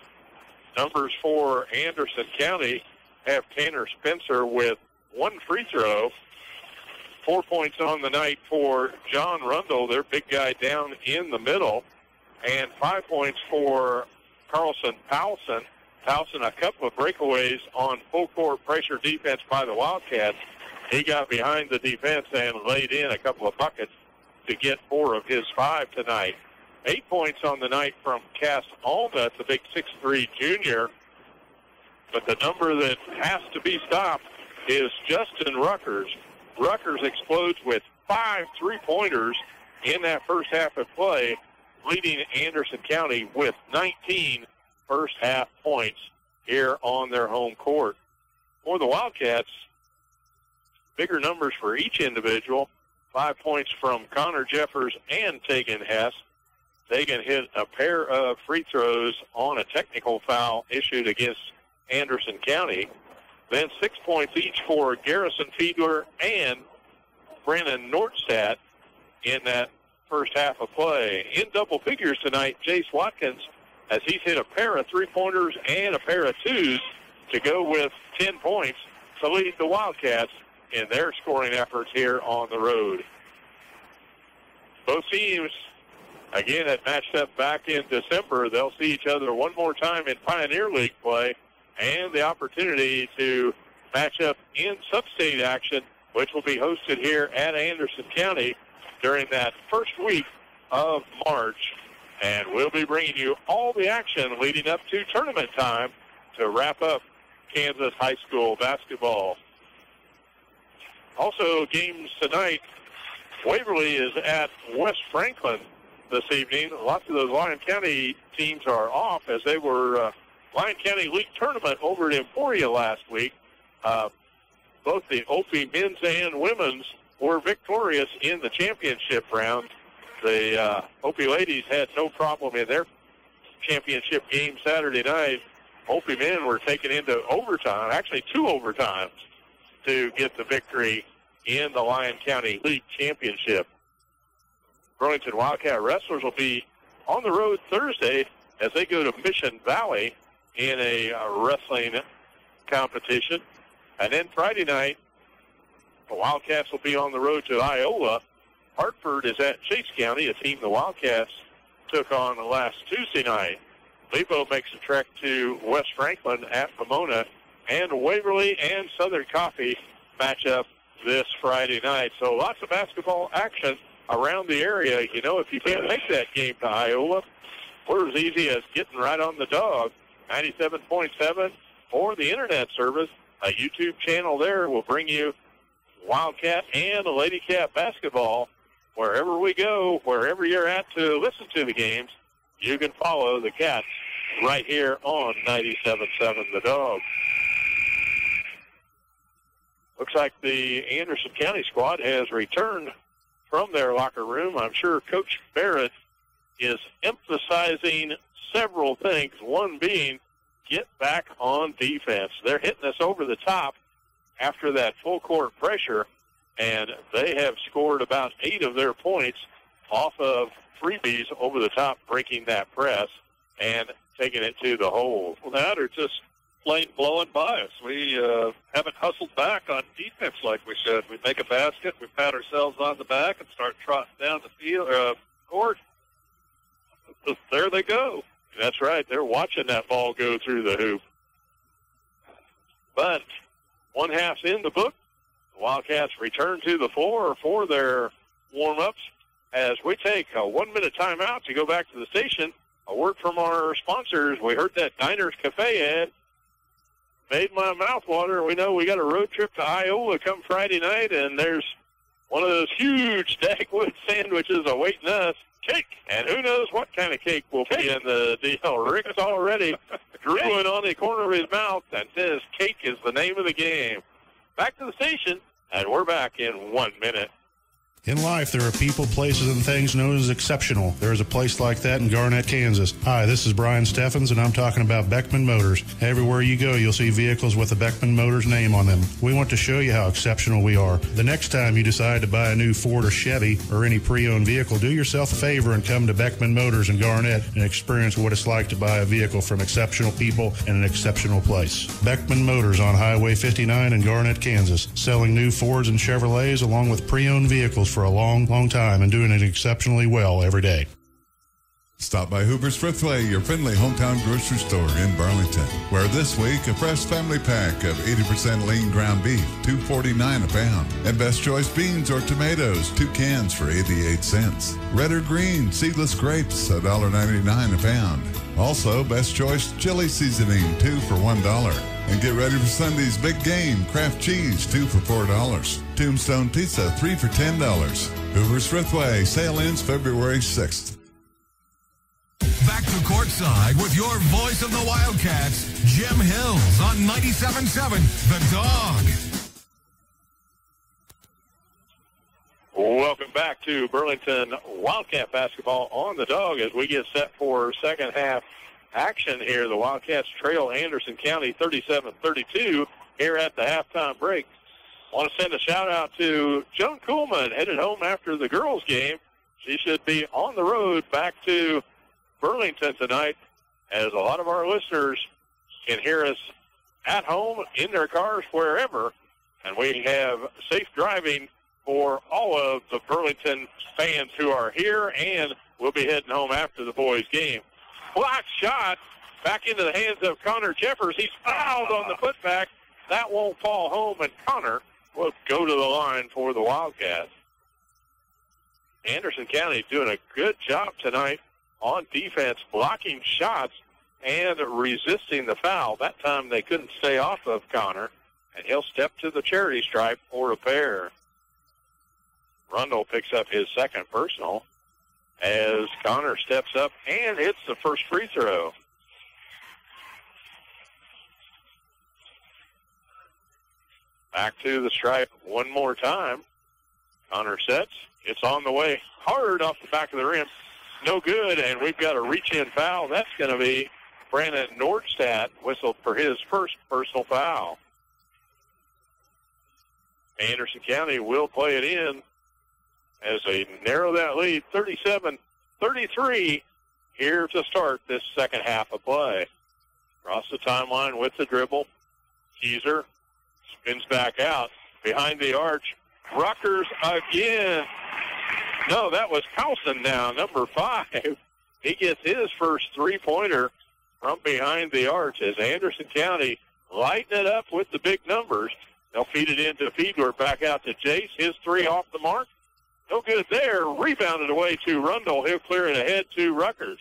Numbers for Anderson County have Tanner Spencer with one free throw. 4 points on the night for John Rundle, their big guy down in the middle. And 5 points for Carlson Powelson. Powelson, a couple of breakaways on full court pressure defense by the Wildcats. He got behind the defense and laid in a couple of buckets to get 4 of his 5 tonight. 8 points on the night from Cass Alda, the big 6'3" junior. But the number that has to be stopped is Justin Ruckers. Ruckers explodes with 5 3-pointers in that first half of play, leading Anderson County with 19 first half points here on their home court. For the Wildcats, bigger numbers for each individual. 5 points from Connor Jeffers and Tegan Hess. Tegan hit a pair of free throws on a technical foul issued against Anderson County. Then 6 points each for Garrison Fiedler and Brandon Nordstadt in that first half of play. In double figures tonight, Jace Watkins, as he's hit a pair of 3-pointers and a pair of 2s to go with 10 points to lead the Wildcats in their scoring efforts here on the road. Both teams, again, had matched up back in December. They'll see each other one more time in Pioneer League play, and the opportunity to match up in sub-state action, which will be hosted here at Anderson County during that first week of March. And we'll be bringing you all the action leading up to tournament time to wrap up Kansas high school basketball. Also, games tonight, Waverly is at West Franklin this evening. Lots of those Lyon County teams are off as they were Lyon County League Tournament over at Emporia last week. Both the Opie men's and women's were victorious in the championship round. The Opie ladies had no problem in their championship game Saturday night. Opie men were taken into overtime, actually 2 overtimes, to get the victory in the Lyon County League Championship. Burlington Wildcat Wrestlers will be on the road Thursday as they go to Mission Valley in a wrestling competition. And then Friday night, the Wildcats will be on the road to Iola. Hartford is at Chase County, a team the Wildcats took on last Tuesday night. Levo makes a trek to West Franklin at Pomona, and Waverly and Southern Coffee match up this Friday night. So lots of basketball action around the area. You know, if you can't make that game to Iola, we're as easy as getting right on the Dawg, 97.7, or the internet service. A YouTube channel there will bring you Wildcat and Lady Cat basketball. Wherever we go, wherever you're at to listen to the games, you can follow the Cats right here on 97.7 The Dawg. Looks like the Anderson County squad has returned from their locker room. I'm sure Coach Barrett is emphasizing several things, one being get back on defense. They're hitting us over the top after that full court pressure, and they have scored about 8 of their points off of freebies over the top, breaking that press and taking it to the hole. Well, that or just plain blowing by us. We haven't hustled back on defense like we should. We make a basket, we pat ourselves on the back and start trotting down the field court. There they go. That's right. They're watching that ball go through the hoop. But one half's in the book. The Wildcats return to the floor for their warm-ups as we take a 1-minute timeout to go back to the station. A word from our sponsors. We heard that Diners Cafe ad. Made my mouth water. We know we got a road trip to Iowa come Friday night, and there's one of those huge Dagwood sandwiches awaiting us. Cake. And who knows what kind of cake will be in the deal. Rick's already drooling on the corner of his mouth and says cake is the name of the game. Back to the station, and we're back in 1 minute. In life, there are people, places, and things known as exceptional. There is a place like that in Garnett, Kansas. Hi, this is Brian Steffens, and I'm talking about Beckman Motors. Everywhere you go, you'll see vehicles with the Beckman Motors name on them. We want to show you how exceptional we are. The next time you decide to buy a new Ford or Chevy or any pre-owned vehicle, do yourself a favor and come to Beckman Motors in Garnett and experience what it's like to buy a vehicle from exceptional people in an exceptional place. Beckman Motors on Highway 59 in Garnett, Kansas, selling new Fords and Chevrolets along with pre-owned vehicles for a long, long time and doing it exceptionally well every day. Stop by Hoover's Frithway, your friendly hometown grocery store in Burlington, where this week a fresh family pack of 80% lean ground beef, $2.49 a pound, and Best Choice beans or tomatoes, 2 cans for 88 cents. Red or green seedless grapes, $1.99 a pound. Also, Best Choice chili seasoning, 2 for $1. And get ready for Sunday's big game, Kraft cheese, 2 for $4. Tombstone pizza, 3 for $10. Hoover's Frithway, sale ends February 6th. Back to courtside with your voice of the Wildcats, Jim Hills on 97.7 The Dawg. Welcome back to Burlington Wildcat basketball on the Dawg as we get set for second half action here. The Wildcats trail Anderson County 37-32 here at the halftime break. I want to send a shout-out to Joan Kuhlman, headed home after the girls' game. She should be on the road back to Burlington tonight, as a lot of our listeners can hear us at home, in their cars, wherever. And we have safe driving for all of the Burlington fans who are here, and we'll be heading home after the boys' game. Block shot back into the hands of Connor Jeffers. He's fouled on the putback. That won't fall home, and Connor will go to the line for the Wildcats. Anderson County doing a good job tonight on defense, blocking shots and resisting the foul. That time they couldn't stay off of Connor, and he'll step to the charity stripe for a pair. Rundle picks up his second personal as Connor steps up and hits the first free throw. Back to the stripe one more time. Connor sets. It's on the way hard off the back of the rim. No good, and we've got a reach-in foul. That's going to be Brandon Nordstadt whistled for his first personal foul. Anderson County will play it in as they narrow that lead, 37-33 here to start this second half of play. Across the timeline with the dribble. Keyser spins back out behind the arch. Rutgers again. No, that was Carlson now, number 5. He gets his first three-pointer from behind the arch as Anderson County lighten it up with the big numbers. They'll feed it into Fiedler, back out to Jace. His three off the mark. No good there. Rebounded away to Rundle. He'll clear it ahead to Rutgers.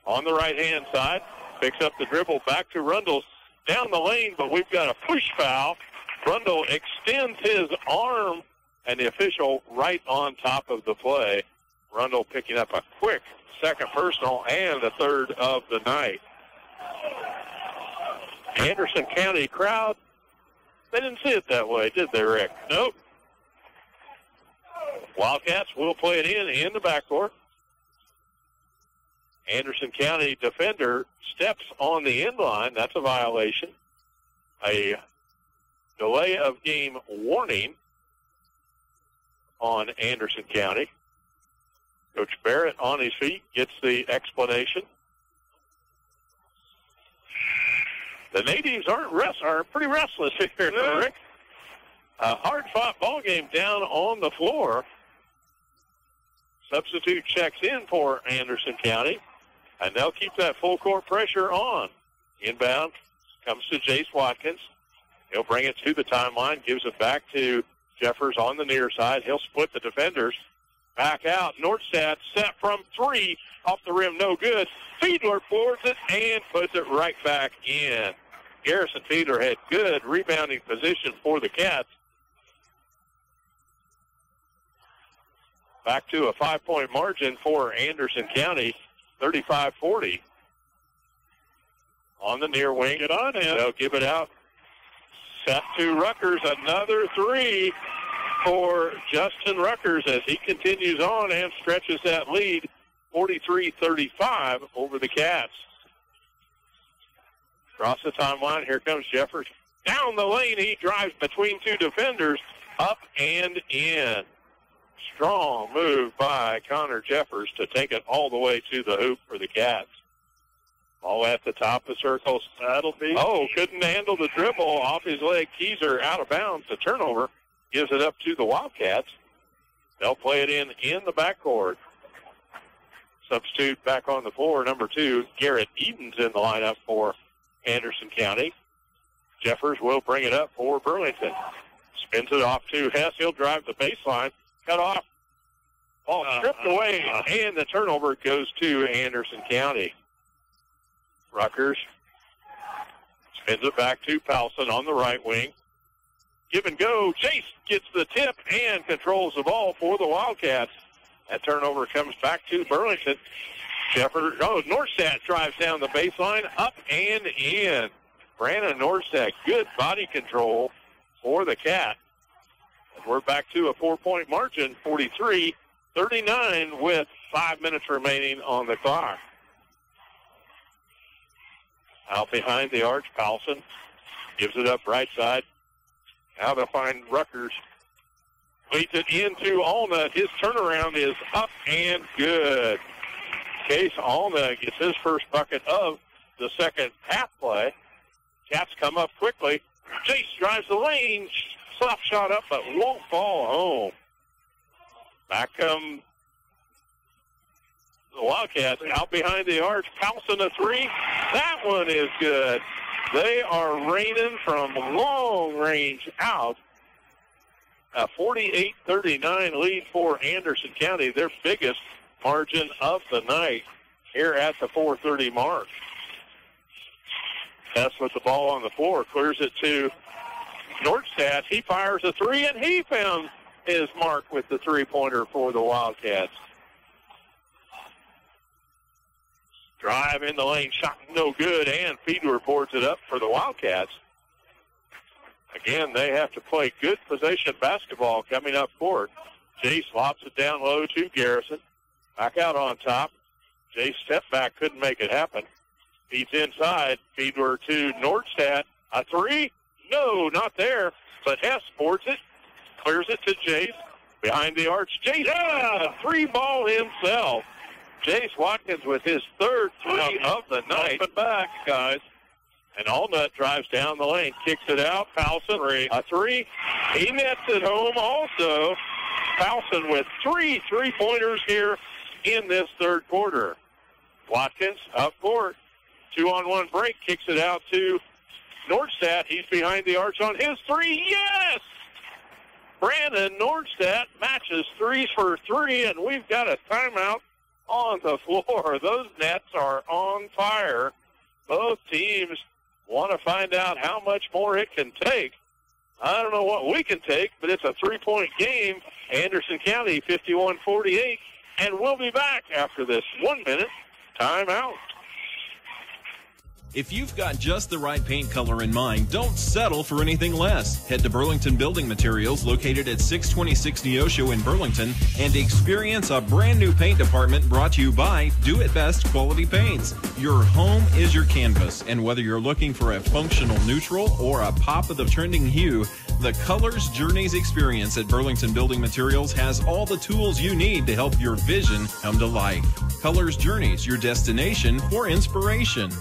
On the right-hand side, picks up the dribble back to Rundle. Down the lane, but we've got a push foul. Rundle extends his arm, and the official right on top of the play. Rundle picking up a quick second personal and the third of the night. Anderson County crowd, they didn't see it that way, did they, Rick? Nope. Wildcats will play it in the backcourt. Anderson County defender steps on the end line. That's a violation. A delay of game warning on Anderson County. Coach Barrett on his feet gets the explanation. The natives are pretty restless here, Rick. A hard-fought ball game down on the floor. Substitute checks in for Anderson County, and they'll keep that full court pressure on. Inbound comes to Jace Watkins. He'll bring it to the timeline, gives it back to Jeffers on the near side. He'll split the defenders. Back out. Nordstadt set from three. Off the rim, no good. Fiedler boards it and puts it right back in. Garrison Fiedler had good rebounding position for the Cats. Back to a 5-point margin for Anderson County, 35-40. On the near wing. Get on in. They'll give it out. Set to Ruckers. Another three for Justin Ruckers as he continues on and stretches that lead 43-35 over the Cats. Across the timeline, here comes Jeffers. Down the lane, he drives between two defenders, up and in. Strong move by Connor Jeffers to take it all the way to the hoop for the Cats. Ball at the top of the circle. That'll be. Oh, couldn't handle the dribble off his leg. Keyser out of bounds. The turnover gives it up to the Wildcats. They'll play it in the backcourt. Substitute back on the floor, number 2, Garrett Edens in the lineup for Anderson County. Jeffers will bring it up for Burlington. Spins it off to Hess. He'll drive the baseline. Cut off. Ball stripped away, and the turnover goes to Anderson County. Ruckers spins it back to Powelson on the right wing. Give and go. Chase gets the tip and controls the ball for the Wildcats. That turnover comes back to Burlington. Nordstadt drives down the baseline, up and in. Brandon Nordstadt, good body control for the Cat. And we're back to a 4-point margin, 43-39 with 5 minutes remaining on the clock. Out behind the arch, Powelson gives it up right side. Now to find Ruckers. Leads it into Allnut. His turnaround is up and good. Case Allnut gets his first bucket of the second half play. Cats come up quickly. Chase drives the lane. Soft shot up, but won't fall home. Back come the Wildcats out behind the arch. Powelson a three. That one is good. They are raining from long range out. A 48-39 lead for Anderson County, their biggest margin of the night here at the 4:30 mark. Hess with the ball on the floor, clears it to Nordstadt. He fires a three, and he found his mark with the three-pointer for the Wildcats. Drive in the lane, shot no good, and Fiedler boards it up for the Wildcats. Again, they have to play good possession basketball coming up court. Jay lobs it down low to Garrison. Back out on top. Jay step back, couldn't make it happen. Feeds inside. Fiedler to Nordstadt. A three? No, not there. But Hess boards it. Clears it to Jace. Behind the arch. Jace, three ball himself. Jace Watkins with his third three of the night. Up and back, guys. And Allnut drives down the lane, kicks it out. Powelson, a three. He nets it home also. Powelson with three three-pointers here in this third quarter. Watkins up court. 2-on-1 break, kicks it out to Nordstadt. He's behind the arch on his three. Yes! Brandon Nordstadt matches threes for three, and we've got a timeout on the floor. Those nets are on fire. Both teams want to find out how much more it can take. I don't know what we can take, but it's a three-point game. Anderson County 51-48, and we'll be back after this 1-minute timeout. If you've got just the right paint color in mind, don't settle for anything less. Head to Burlington Building Materials, located at 626 Neosho in Burlington, and experience a brand new paint department brought to you by Do It Best Quality Paints. Your home is your canvas, and whether you're looking for a functional neutral or a pop of the trending hue, the Colors Journeys experience at Burlington Building Materials has all the tools you need to help your vision come to life. Colors Journeys, your destination for inspiration.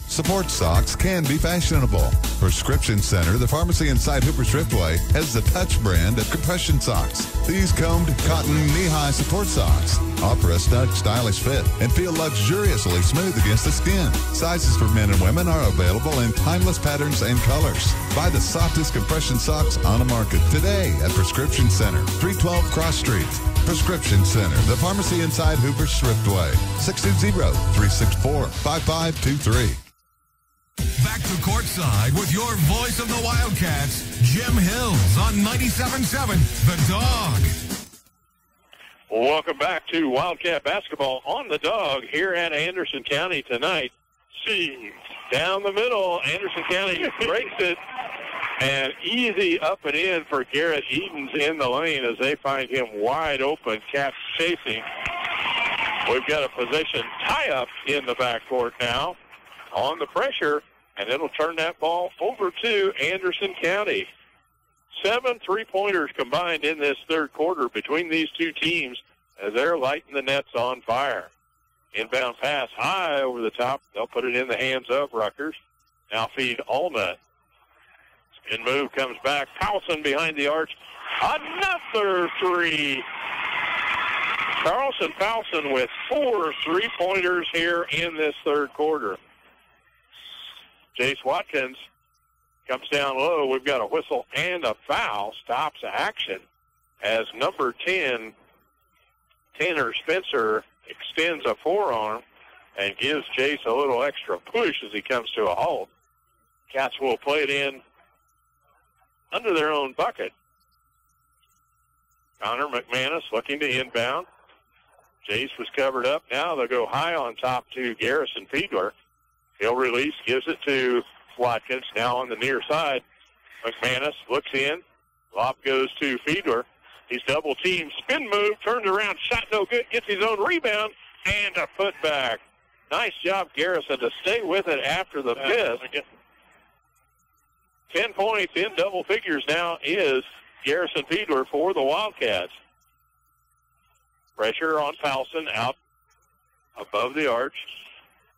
Sports socks can be fashionable, Prescription Center, the pharmacy inside Hooper Thriftway, has the Touch brand of compression socks. These combed cotton knee-high support socks offer a stylish fit and feel luxuriously smooth against the skin. Sizes for men and women are available in timeless patterns and colors. Buy the softest compression socks on the market today at Prescription Center, 312 Cross Street. Prescription Center, the pharmacy inside Hooper Thriftway, 620-364-5523. Back to courtside with your voice of the Wildcats, Jim Hills on 97.7 The Dog. Welcome back to Wildcat basketball on the Dog here at Anderson County tonight. See, down the middle, Anderson County breaks it, and easy up and in for Garrett Edens in the lane as they find him wide open. Cats chasing. We've got a possession tie-up in the backcourt now on the pressure, and it'll turn that ball over to Anderson County. 7 3-pointers combined in this third quarter between these two teams as they're lighting the nets on fire. Inbound pass high over the top. They'll put it in the hands of Rutgers. Now feed Allnut. Spin move comes back. Powelson behind the arch. Another three. Carlson Powelson with 4 3-pointers here in this third quarter. Jace Watkins comes down low. We've got a whistle and a foul. Stops action as number 10, Tanner Spencer, extends a forearm and gives Jace a little extra push as he comes to a halt. Cats will play it in under their own bucket. Connor McManus looking to inbound. Jace was covered up. Now they'll go high on top to Garrison Fiedler. He'll release, gives it to Watkins, now on the near side. McManus looks in. Lob goes to Fiedler. He's double-teamed. Spin move, turns around, shot no good, gets his own rebound, and a putback. Nice job, Garrison, to stay with it after the miss. 10 points in double figures now is Garrison Fiedler for the Wildcats. Pressure on Powelson out above the arch.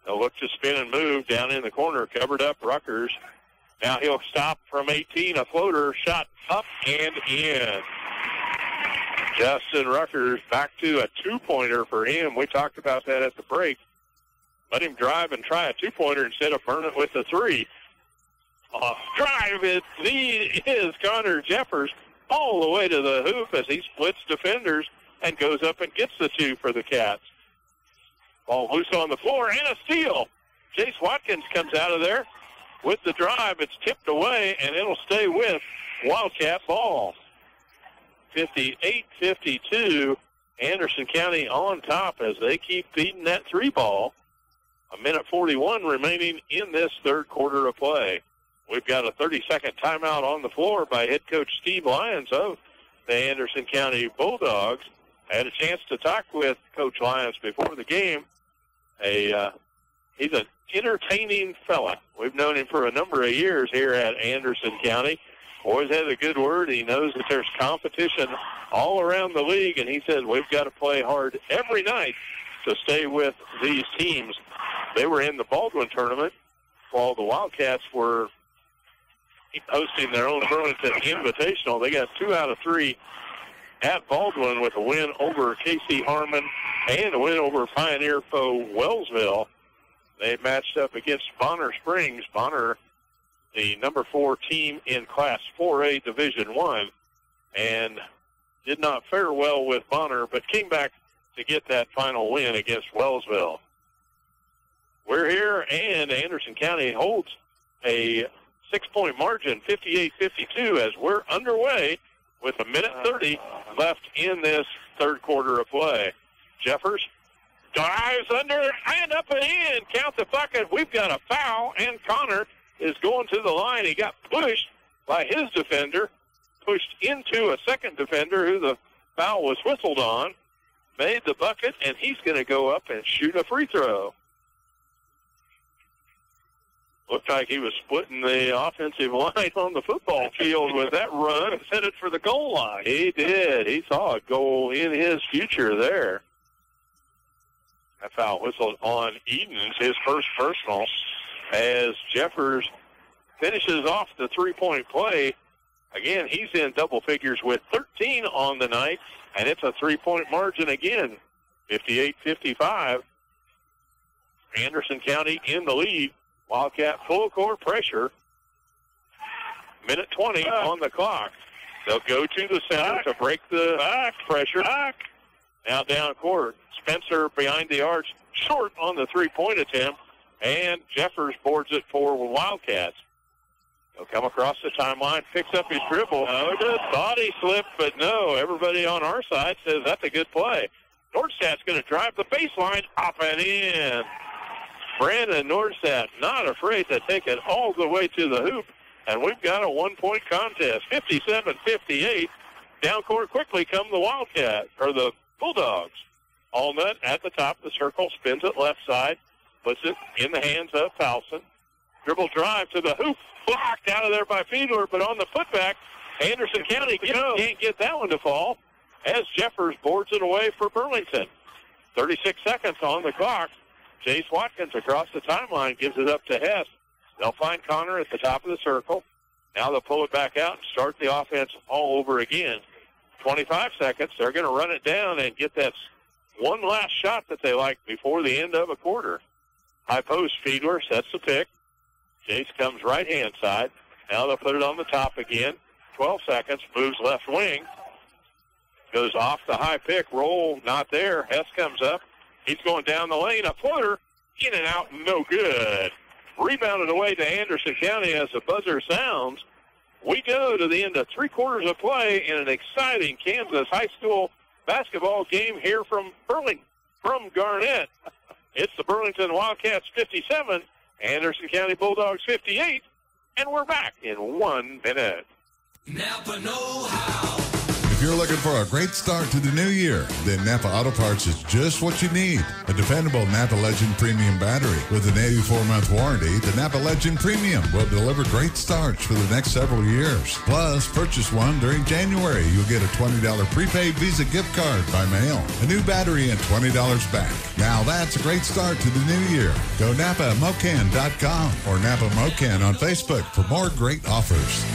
They'll look to spin and move down in the corner, covered up Rutgers. Now he'll stop from 18, a floater, shot up and in. Justin Rutgers back to a two-pointer for him. We talked about that at the break. Let him drive and try a two-pointer instead of burn it with the three. Drive it. Lead is Connor Jeffers all the way to the hoop as he splits defenders and goes up and gets the two for the Cats. Ball loose on the floor and a steal. Jace Watkins comes out of there with the drive. It's tipped away, and it'll stay with Wildcat ball. 58-52. Anderson County on top as they keep feeding that three ball. 1:41 remaining in this third quarter of play. We've got a 30-second timeout on the floor by head coach Steve Lyons of the Anderson County Bulldogs. I had a chance to talk with Coach Lyons before the game. He's an entertaining fella. We've known him for a number of years here at Anderson County. Always has a good word. He knows that there's competition all around the league, and he said we've got to play hard every night to stay with these teams. They were in the Baldwin tournament while the Wildcats were hosting their own Burlington Invitational. They got 2 out of 3 at Baldwin with a win over K.C. Harmon and a win over Pioneer foe Wellsville. They matched up against Bonner Springs. Bonner, the number 4 team in Class 4A Division I, and did not fare well with Bonner, but came back to get that final win against Wellsville. We're here, and Anderson County holds a 6-point margin, 58-52, as we're underway with 1:30 left in this third quarter of play. Jeffers dives under and up and in. Count the bucket. We've got a foul, and Connor is going to the line. He got pushed by his defender, pushed into a second defender who the foul was whistled on, made the bucket, and he's going to go up and shoot a free throw. Looked like he was splitting the offensive line on the football field with that run and headed for the goal line. He did. He saw a goal in his future there. That foul whistled on Edens, his first personal, as Jeffers finishes off the three-point play. Again, he's in double figures with 13 on the night, and it's a three-point margin again, 58-55. Anderson County in the lead. Wildcat full court pressure. Minute 20 on the clock. They'll go to the center to break the pressure. Now down court. Spencer behind the arch, short on the three-point attempt, and Jeffers boards it for Wildcats. He'll come across the timeline, picks up his dribble. Good body slip, but no. Everybody on our side says that's a good play. Nordstadt's going to drive the baseline, up and in. Brandon Nordstadt not afraid to take it all the way to the hoop, and we've got a one-point contest, 57-58. Down court quickly come the Wildcats, or the Bulldogs. Allnut at the top of the circle, spins it left side, puts it in the hands of Towson. Dribble drive to the hoop, blocked out of there by Fiedler, but on the putback, Anderson County can't get that one to fall as Jeffers boards it away for Burlington. 36 seconds on the clock. Chase Watkins across the timeline gives it up to Hess. They'll find Connor at the top of the circle. Now they'll pull it back out and start the offense all over again. 25 seconds. They're going to run it down and get that one last shot that they like before the end of a quarter. High post, Fiedler sets the pick. Chase comes right-hand side. Now they'll put it on the top again. 12 seconds. Moves left wing. Goes off the high pick. Roll not there. Hess comes up. He's going down the lane. A floater. In and out. No good. Rebounded away to Anderson County as the buzzer sounds. We go to the end of 3 quarters of play in an exciting Kansas high school basketball game here from Garnett. It's the Burlington Wildcats 57, Anderson County Bulldogs 58, and we're back in 1 minute. Napa know-how. If you're looking for a great start to the new year, then Napa Auto Parts is just what you need. A dependable Napa Legend Premium battery with an 84-month warranty, the Napa Legend Premium will deliver great starts for the next several years. Plus, purchase one during January. You'll get a $20 prepaid Visa gift card by mail, a new battery, and $20 back. Now that's a great start to the new year. Go NapaMocan.com or Napa Mocan on Facebook for more great offers.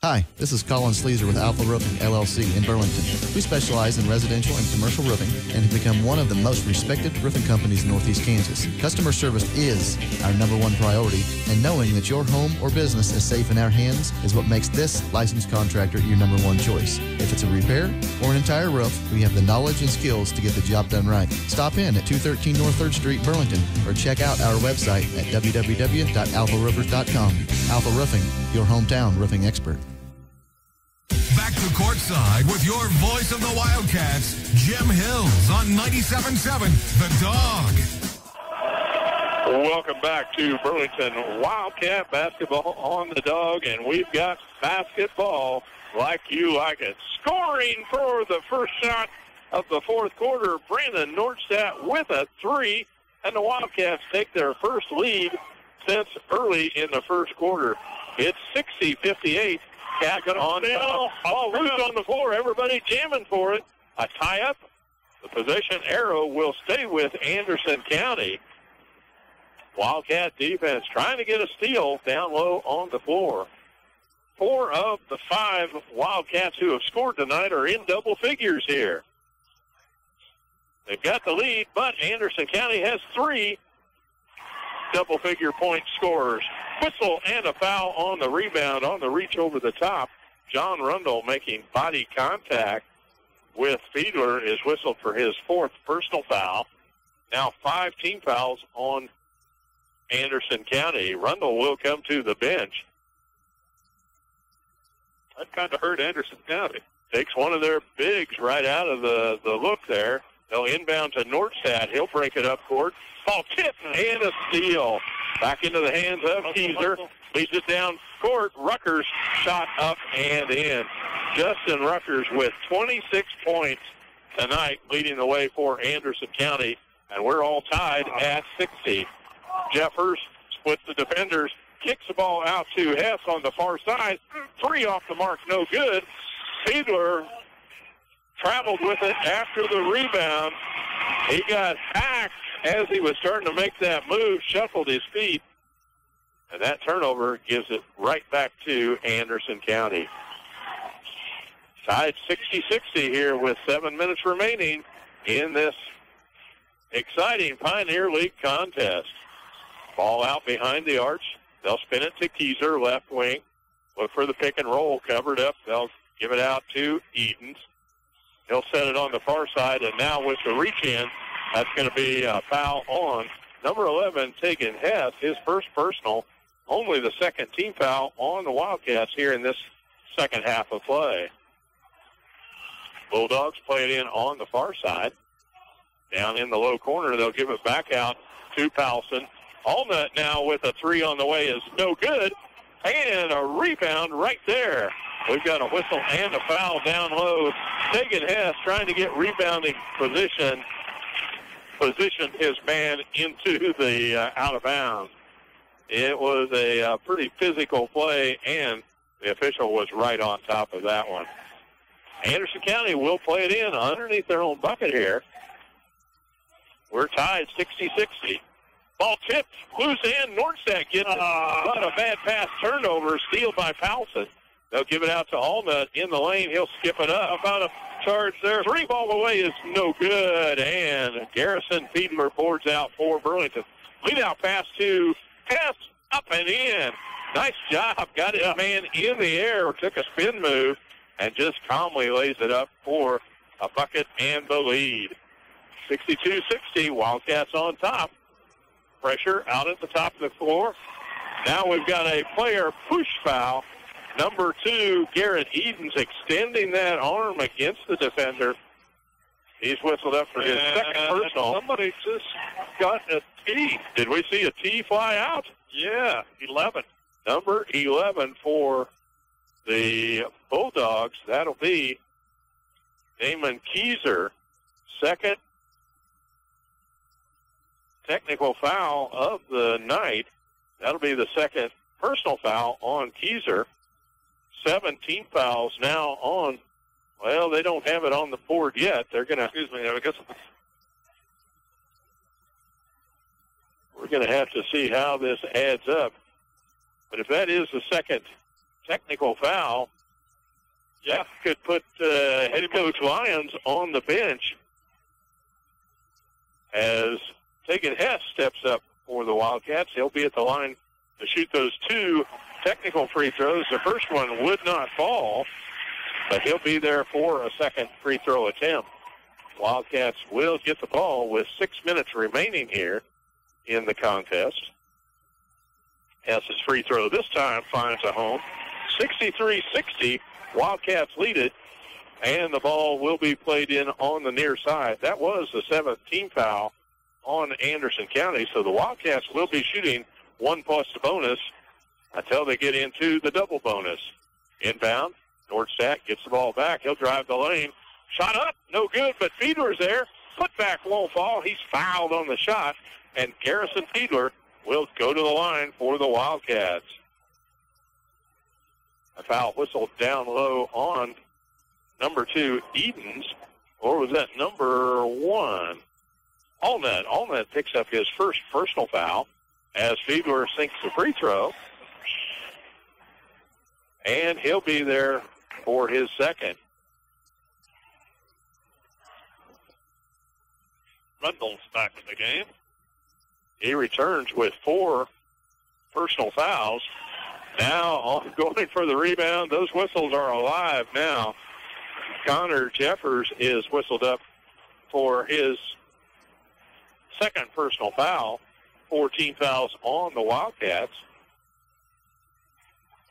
Hi, this is Colin Sleazer with Alpha Roofing, LLC in Burlington. We specialize in residential and commercial roofing and have become one of the most respected roofing companies in Northeast Kansas. Customer service is our #1 priority, and knowing that your home or business is safe in our hands is what makes this licensed contractor your #1 choice. If it's a repair or an entire roof, we have the knowledge and skills to get the job done right. Stop in at 213 North 3rd Street, Burlington, or check out our website at www.alpharoofers.com. Alpha Roofing, your hometown roofing expert. Back to courtside with your voice of the Wildcats, Jim Hills on 97.7 The Dawg. Welcome back to Burlington Wildcat basketball on the Dawg, and we've got basketball like you like it. Scoring for the first shot of the fourth quarter, Brandon Nordstadt with a 3, and the Wildcats take their first lead since early in the first quarter. It's 60-58. Cat on all loose on the floor. Everybody jamming for it. A tie-up. The possession arrow will stay with Anderson County. Wildcat defense trying to get a steal down low on the floor. 4 of the 5 Wildcats who have scored tonight are in double figures here. They've got the lead, but Anderson County has 3 double-figure point scorers. Whistle and a foul on the rebound, on the reach over the top. John Rundle making body contact with Fiedler is whistled for his 4th personal foul. Now 5 team fouls on Anderson County. Rundle will come to the bench. That kind of hurt Anderson County. Takes one of their bigs right out of the look there. They'll inbound to Nordstadt. He'll break it up court. Ball tipped and a steal. Back into the hands of Keyser. Leads it down court. Ruckers shot up and in. Justin Ruckers with 26 points tonight, leading the way for Anderson County. And we're all tied at 60. Jeffers splits the defenders. Kicks the ball out to Hess on the far side. 3 off the mark, no good. Fiedler traveled with it after the rebound. He got hacked as he was starting to make that move, shuffled his feet, And that turnover gives it right back to Anderson County. Tied 60-60 here with 7 minutes remaining in this exciting Pioneer League contest. Ball out behind the arch. They'll spin it to Keyser, left wing. Look for the pick and roll covered up. They'll give it out to Edens. He'll set it on the far side, and now with the reach in, that's going to be a foul on number 11, Tegan Hess, his first personal. Only the second team foul on the Wildcats here in this second half of play. Bulldogs play it in on the far side. Down in the low corner, they'll give it back out to Powelson. Allnut now with a three on the way is no good. And a rebound right there. We've got a whistle and a foul down low. Tegan Hess trying to get rebounding positioned his man into the out of bounds. It was a pretty physical play, and the official was right on top of that one. Anderson County will play it in underneath their own bucket here. We're tied 60-60. Ball tipped, loose end. Nordstadt gets it, but a bad pass turnover, steal by Powelson. They'll give it out to Allnut in the lane. He'll skip it up. About a charge there. Three ball away is no good, and Garrison Fiedler boards out for Burlington. Lead out pass to Hess, up and in. Nice job. Got his man in the air, took a spin move, and just calmly lays it up for a bucket and the lead. 62-60, Wildcats on top. Pressure out at the top of the floor. Now we've got a player push foul. Number 2, Garrett Edens, extending that arm against the defender. He's whistled up for his second personal. Somebody just got a T. Did we see a T fly out? Yeah, 11. Number 11 for the Bulldogs. That'll be Damon Keyser. Second technical foul of the night. That'll be the second personal foul on Keyser. 17 fouls now on. Well, they don't have it on the board yet. They're going to, I guess we're going to have to see how this adds up. But if that is the second technical foul, that could put head coach Lyons on the bench as Tegan Hess steps up for the Wildcats. He'll be at the line to shoot those 2 technical free throws. The first one would not fall, but he'll be there for a second free throw attempt. Wildcats will get the ball with 6 minutes remaining here in the contest. Hess's free throw this time finds a home. 63-60, Wildcats lead it, and the ball will be played in on the near side. That was the 7th team foul on Anderson County, so the Wildcats will be shooting 1 plus the bonus until they get into the double bonus. Inbound, Nordstadt gets the ball back. He'll drive the lane. Shot up, no good, but Fiedler's there. Putback won't fall. He's fouled on the shot, and Garrison Fiedler will go to the line for the Wildcats. A foul whistled down low on number 2, Edens, or was that number 1? Allnut. Allnut picks up his first personal foul as Fiedler sinks the free throw. And he'll be there for his second. Rundle's back in the game. He returns with 4 personal fouls. Now going for the rebound. Those whistles are alive now. Connor Jeffers is whistled up for his second personal foul. 14 fouls on the Wildcats.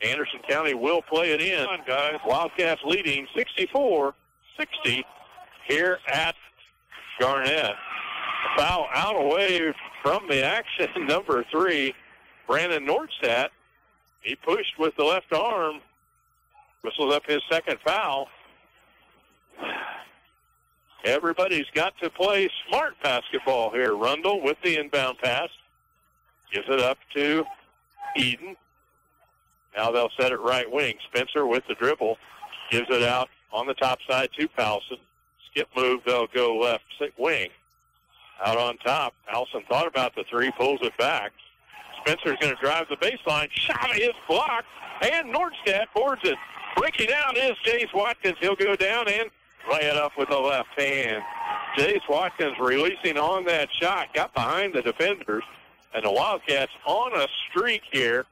Anderson County will play it in. Come on, guys. Wildcats leading 64-60 here at Garnett. A foul out away from the action. Number 3, Brandon Nordstadt. He pushed with the left arm. Whistled up his second foul. Everybody's got to play smart basketball here. Rundle with the inbound pass. Gives it up to Eden. Now they'll set it right wing. Spencer with the dribble. Gives it out on the top side to Powelson. Skip move, they'll go left wing. Out on top, Powelson thought about the 3, pulls it back. Spencer's going to drive the baseline. Shot is blocked, and Nordstadt boards it. Breaking out is Jace Watkins. He'll go down and lay it up with the left hand. Jace Watkins releasing on that shot, got behind the defenders, and the Wildcats on a streak here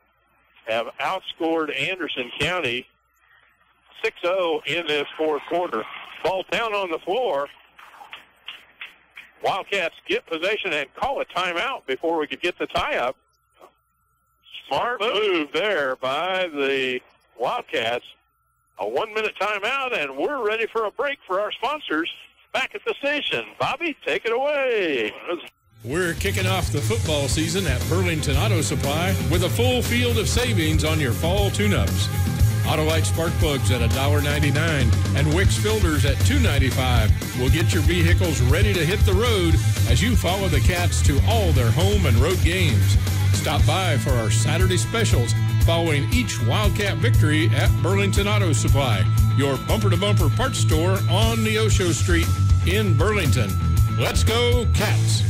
have outscored Anderson County 6-0 in this fourth quarter. Ball down on the floor. Wildcats get possession and call a timeout before we could get the tie-up. Smart move there by the Wildcats. A 1-minute timeout, and we're ready for a break for our sponsors back at the station. Bobby, take it away. We're kicking off the football season at Burlington Auto Supply with a full field of savings on your fall tune-ups. Autolite spark plugs at $1.99 and Wix filters at $2.95 will get your vehicles ready to hit the road as you follow the Cats to all their home and road games. Stop by for our Saturday specials following each Wildcat victory at Burlington Auto Supply, your bumper-to-bumper parts store on Neosho Street in Burlington. Let's go, Cats!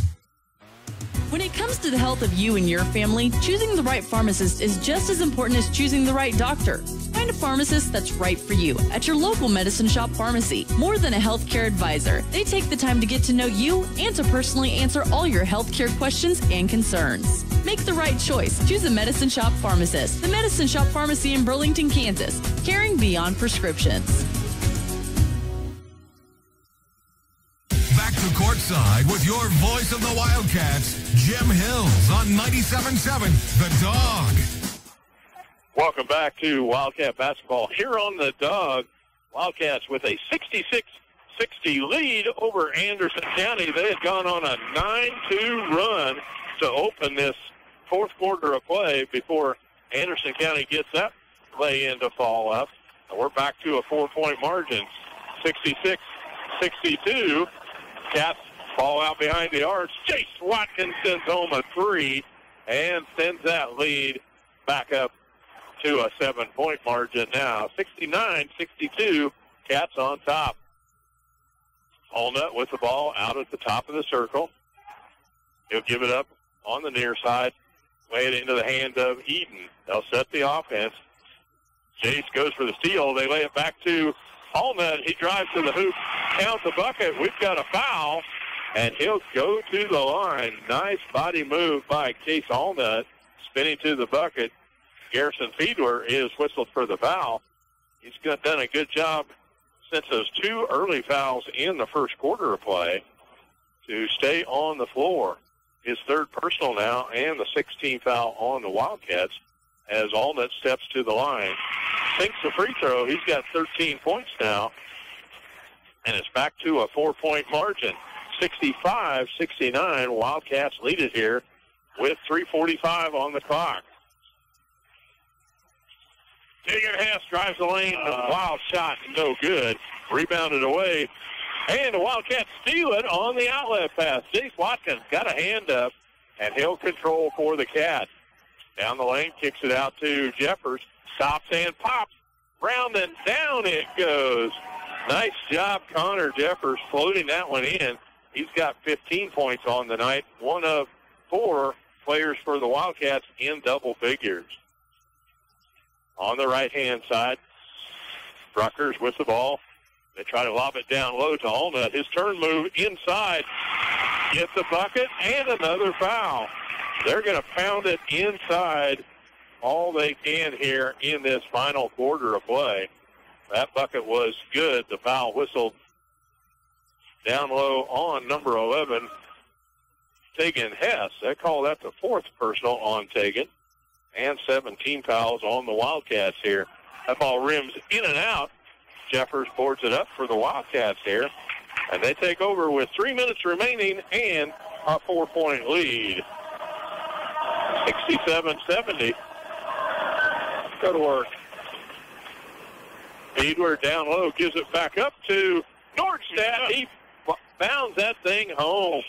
When it comes to the health of you and your family, choosing the right pharmacist is just as important as choosing the right doctor. Find a pharmacist that's right for you at your local Medicine Shop pharmacy. More than a healthcare advisor, they take the time to get to know you and to personally answer all your healthcare questions and concerns. Make the right choice. Choose a Medicine Shop pharmacist. The Medicine Shop Pharmacy in Burlington, Kansas. Caring beyond prescriptions. Back to courtside with your voice of the Wildcats, Jim Hills on 97.7 The Dawg. Welcome back to Wildcat basketball here on the Dawg. Wildcats with a 66-60 lead over Anderson County. They had gone on a 9-2 run to open this fourth quarter of play before Anderson County gets that play in to fall up. And we're back to a 4-point margin, 66-62. Cats fall out behind the arcs. Jace Watkins sends home a three and sends that lead back up to a 7-point margin now. 69-62, Cats on top. Allnut with the ball out at the top of the circle. He'll give it up on the near side, lay it into the hand of Eden. They'll set the offense. Jace goes for the steal. They lay it back to Allnut. He drives to the hoop, counts the bucket. We've got a foul, and he'll go to the line. Nice body move by Case Allnut, spinning to the bucket. Garrison Fiedler is whistled for the foul. He's done a good job since those two early fouls in the first quarter of play to stay on the floor. His third personal now and the 16th foul on the Wildcats as Allnut steps to the line. Sinks the free throw. He's got 13 points now, and it's back to a 4-point margin. 65-69. Wildcats lead it here with 3:45 on the clock. Tegan Hess drives the lane. Wild shot, no good. Rebounded away. And the Wildcats steal it on the outlet pass. Jace Watkins got a hand up, and he'll control for the Cats. Down the lane, kicks it out to Jeffers. Stops and pops. Round and down it goes. Nice job, Connor Jeffers, floating that one in. He's got 15 points on the night. One of 4 players for the Wildcats in double figures. On the right-hand side, Bruckers with the ball. They try to lob it down low to Allnut. His turn move inside. Gets a bucket and another foul. They're going to pound it inside all they can here in this final quarter of play. That bucket was good. The foul whistled down low on number 11, Tegan Hess. They call that the 4th personal on Tegan. And 17 fouls on the Wildcats here. That ball rims in and out. Jeffers boards it up for the Wildcats here. And they take over with 3 minutes remaining and a 4-point lead. 67-70. Go to work. Fiedler down low, gives it back up to Nordstadt. He bounds that thing home.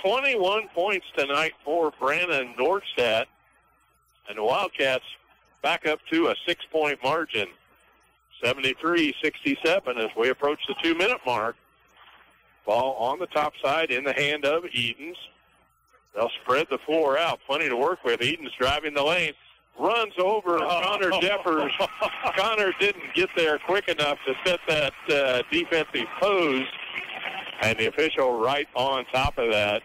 21 points tonight for Brandon Nordstadt. And the Wildcats back up to a 6-point margin. 73-67 as we approach the 2-minute mark. Ball on the top side in the hand of Edens. They'll spread the floor out. Plenty to work with. Eden's driving the lane. Runs over Connor Jeffers. Connor didn't get there quick enough to set that defensive pose. And the official right on top of that.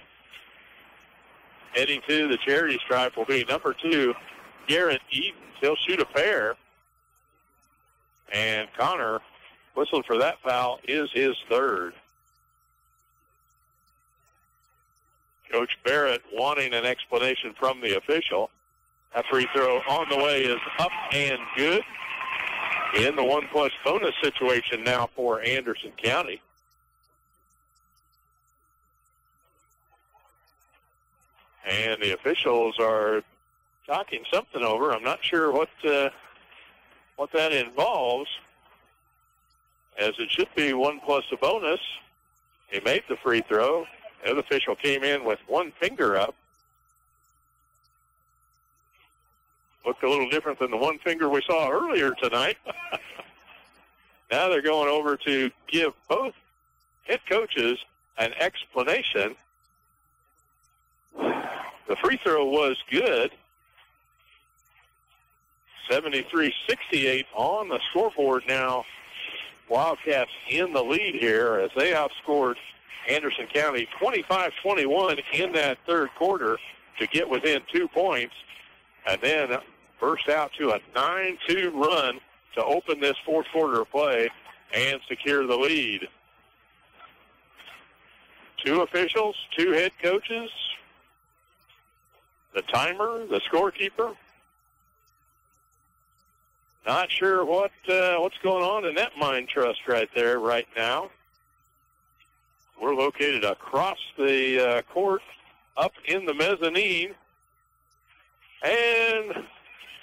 Heading to the charity stripe will be number 2, Garrett Eden. He'll shoot a pair. And Connor whistled for that foul, is his third. Coach Barrett wanting an explanation from the official. That free throw on the way is up and good. In the 1+ bonus situation now for Anderson County. And the officials are talking something over. I'm not sure what that involves, as it should be 1+ a bonus. He made the free throw. The other official came in with one finger up. Looked a little different than the one finger we saw earlier tonight. Now they're going over to give both head coaches an explanation. The free throw was good. 73-68 on the scoreboard now. Wildcats in the lead here as they outscored Anderson County 25-21 in that third quarter to get within 2 points, and then burst out to a 9-2 run to open this fourth quarter of play and secure the lead. 2 officials, 2 head coaches, the timer, the scorekeeper. Not sure what's going on in that mine trust right there right now. We're located across the court, up in the mezzanine, and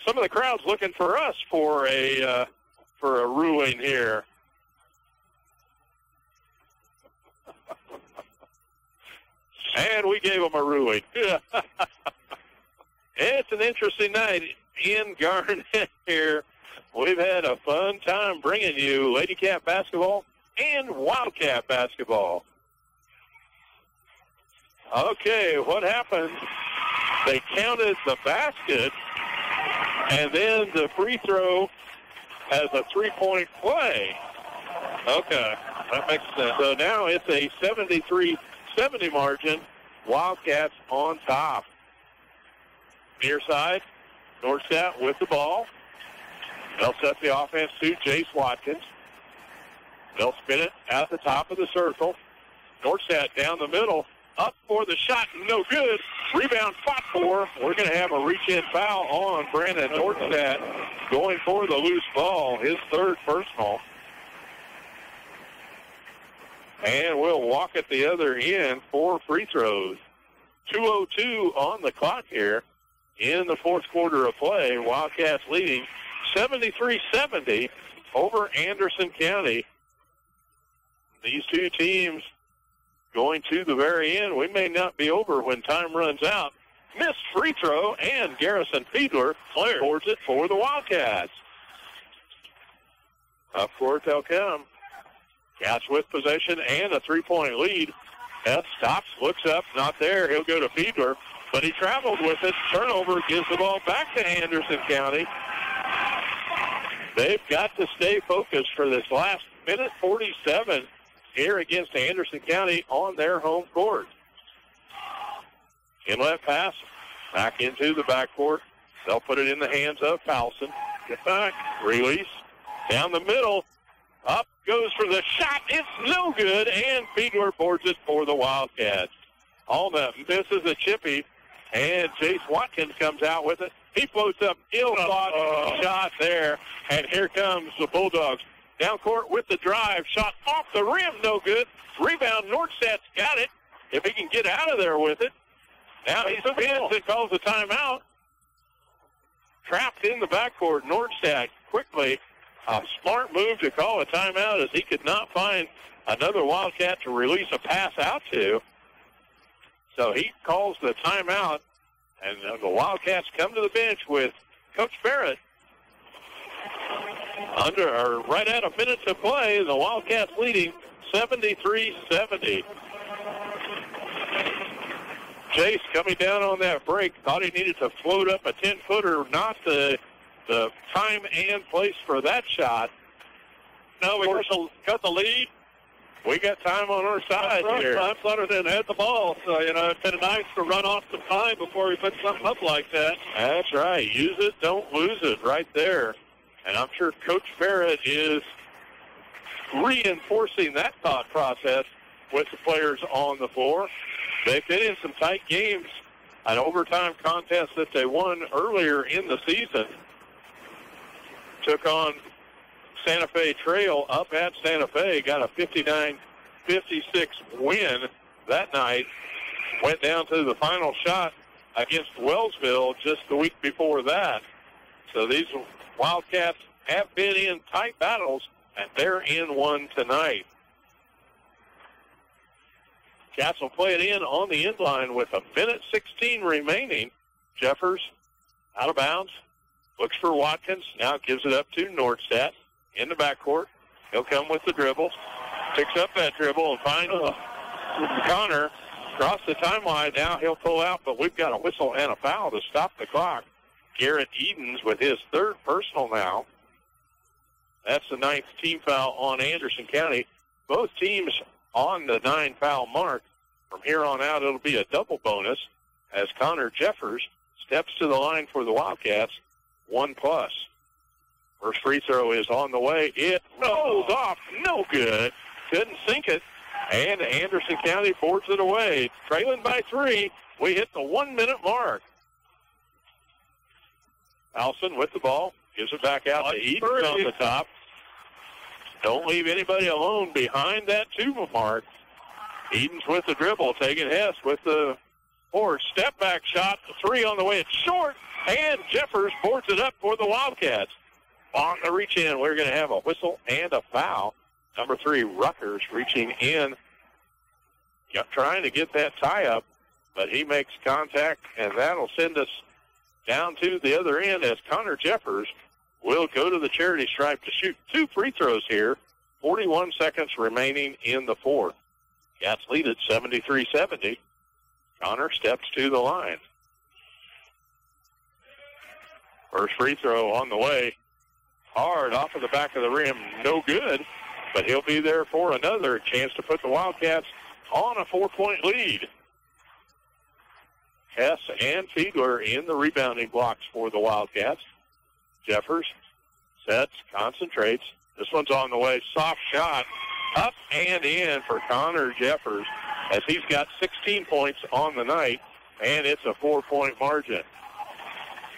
some of the crowd's looking for us for a ruling here. And we gave them a ruling. It's an interesting night in Garnett here. We've had a fun time bringing you Lady Cat basketball and Wildcat basketball. Okay, what happened? They counted the basket, and then the free throw as a 3-point play. Okay, that makes sense. So now it's a 73-70 margin. Wildcats on top. Near side, Northstat with the ball. They'll set the offense to Jace Watkins. They'll spin it at the top of the circle. Northstat down the middle. Up for the shot, no good. Rebound fought for. We're going to have a reach-in foul on Brandon Northstat going for the loose ball, his third personal. And we'll walk at the other end for free throws. 2:02 on the clock here in the fourth quarter of play. Wildcats leading 73-70 over Anderson County. These two teams going to the very end. We may not be over when time runs out. Missed free throw, and Garrison Fiedler towards it for the Wildcats. Up court they'll come. Cats with possession and a 3-point lead. F stops, looks up, not there. He'll go to Fiedler, but he traveled with it. Turnover gives the ball back to Anderson County. They've got to stay focused for this last minute 47 here against Anderson County on their home court. Inlet pass, back into the backcourt. They'll put it in the hands of Foulson. Get back, release, down the middle. Up goes for the shot. It's no good, and Fiedler boards it for the Wildcats. All that misses a chippy, and Jace Watkins comes out with it. He floats up, ill-thought shot there, and here comes the Bulldogs. Down court with the drive, shot off the rim, no good. Rebound, Nordstadt's got it, if he can get out of there with it. Now he spins and calls a timeout. Trapped in the backcourt, Nordstadt quickly. A smart move to call a timeout as he could not find another Wildcat to release a pass out to. So he calls the timeout, and the Wildcats come to the bench with Coach Barrett. Right at a minute to play, the Wildcats leading 73-70. Jace coming down on that break, thought he needed to float up a 10-footer, not the time and place for that shot. No, we cut the lead. We got time on our side here. Time Sutter didn't have the ball, so, it's been nice to run off some time before we put something up like that. That's right. Use it, don't lose it right there. And I'm sure Coach Barrett is reinforcing that thought process with the players on the floor. They've been in some tight games, an overtime contest that they won earlier in the season. Took on Santa Fe Trail up at Santa Fe, got a 59-56 win that night. Went down to the final shot against Wellsville just the week before that. So these Wildcats have been in tight battles, and they're in one tonight. Cats will play it in on the end line with 1:16 remaining. Jeffers out of bounds. Looks for Watkins. Now gives it up to Nordstadt in the backcourt. He'll come with the dribble. Picks up that dribble and finds Connor across the timeline. Now he'll pull out, but we've got a whistle and a foul to stop the clock. Garrett Edens with his third personal now. That's the 9th team foul on Anderson County. Both teams on the 9-foul mark. From here on out, it'll be a double bonus as Connor Jeffers steps to the line for the Wildcats. 1+. First free throw is on the way. It rolls off. No good. Couldn't sink it. And Anderson County boards it away. Trailing by 3. We hit the 1-minute mark. Allison with the ball. Gives it back out to Edens on the top. Don't leave anybody alone behind that 2 mark. Edens with the dribble. Taking Hess with the step back shot. 3 on the way. It's short. And Jeffers boards it up for the Wildcats. On the reach in, we're going to have a whistle and a foul. Number 3, Rutgers reaching in. Trying to get that tie up, but he makes contact, and that'll send us down to the other end as Connor Jeffers will go to the charity stripe to shoot 2 free throws here. 41 seconds remaining in the fourth. Cats lead at 73-70. Connor steps to the line. First free throw on the way. Hard off of the back of the rim. No good, but he'll be there for another chance to put the Wildcats on a 4-point lead. Hess and Fiedler in the rebounding blocks for the Wildcats. Jeffers sets, concentrates. This one's on the way. Soft shot. Up and in for Connor Jeffers as he's got 16 points on the night, and it's a 4-point margin.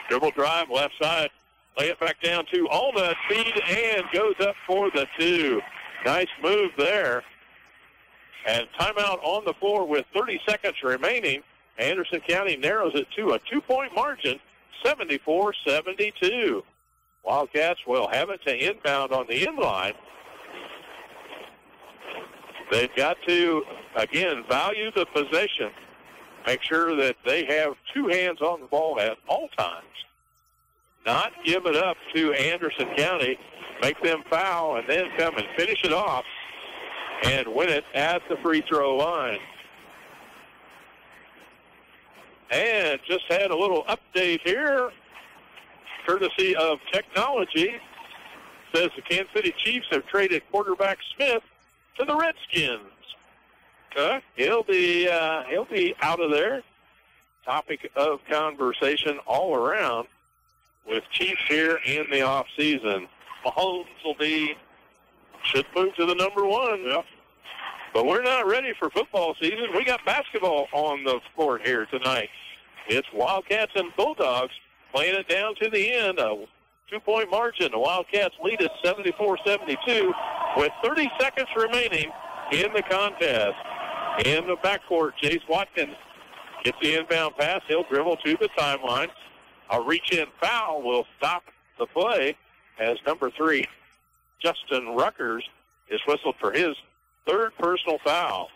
Dribble drive, left side. Lay it back down to Alma. Feed and goes up for the 2. Nice move there. And timeout on the floor with 30 seconds remaining. Anderson County narrows it to a 2-point margin, 74-72. Wildcats will have it to inbound on the inline. They've got to, again, value the possession. Make sure that they have 2 hands on the ball at all times. Not give it up to Anderson County. Make them foul and then come and finish it off and win it at the free throw line. And just had a little update here, courtesy of technology. Says the Kansas City Chiefs have traded quarterback Smith to the Redskins. Okay. He'll be out of there. Topic of conversation all around with Chiefs here in the off season. Mahomes should move to the number 1. Yeah. But we're not ready for football season. We got basketball on the court here tonight. It's Wildcats and Bulldogs playing it down to the end. A 2-point margin. The Wildcats lead at 74-72 with 30 seconds remaining in the contest. In the backcourt, Jace Watkins gets the inbound pass. He'll dribble to the timeline. A reach-in foul will stop the play as number 3, Justin Ruckers, is whistled for his 3rd personal foul.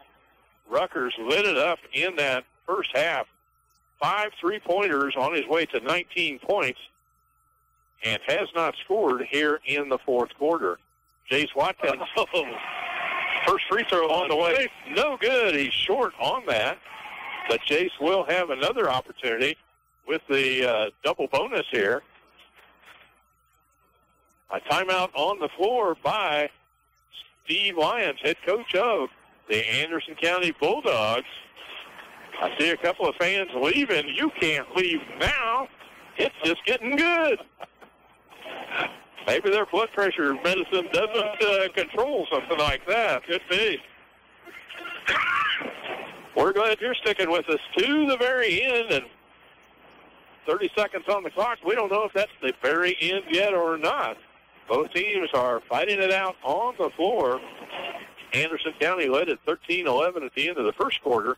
Ruckers lit it up in that first half. 5 3-pointers on his way to 19 points and has not scored here in the fourth quarter. Jace Watkins, first free throw on the way. No good. He's short on that. But Jace will have another opportunity with the double bonus here. A timeout on the floor by Steve Lyons, head coach of the Anderson County Bulldogs. I see a couple of fans leaving. You can't leave now. It's just getting good. Maybe their blood pressure medicine doesn't control something like that. Could be. We're glad you're sticking with us to the very end, and 30 seconds on the clock. We don't know if that's the very end yet or not. Both teams are fighting it out on the floor. Anderson County led at 13-11 at the end of the first quarter.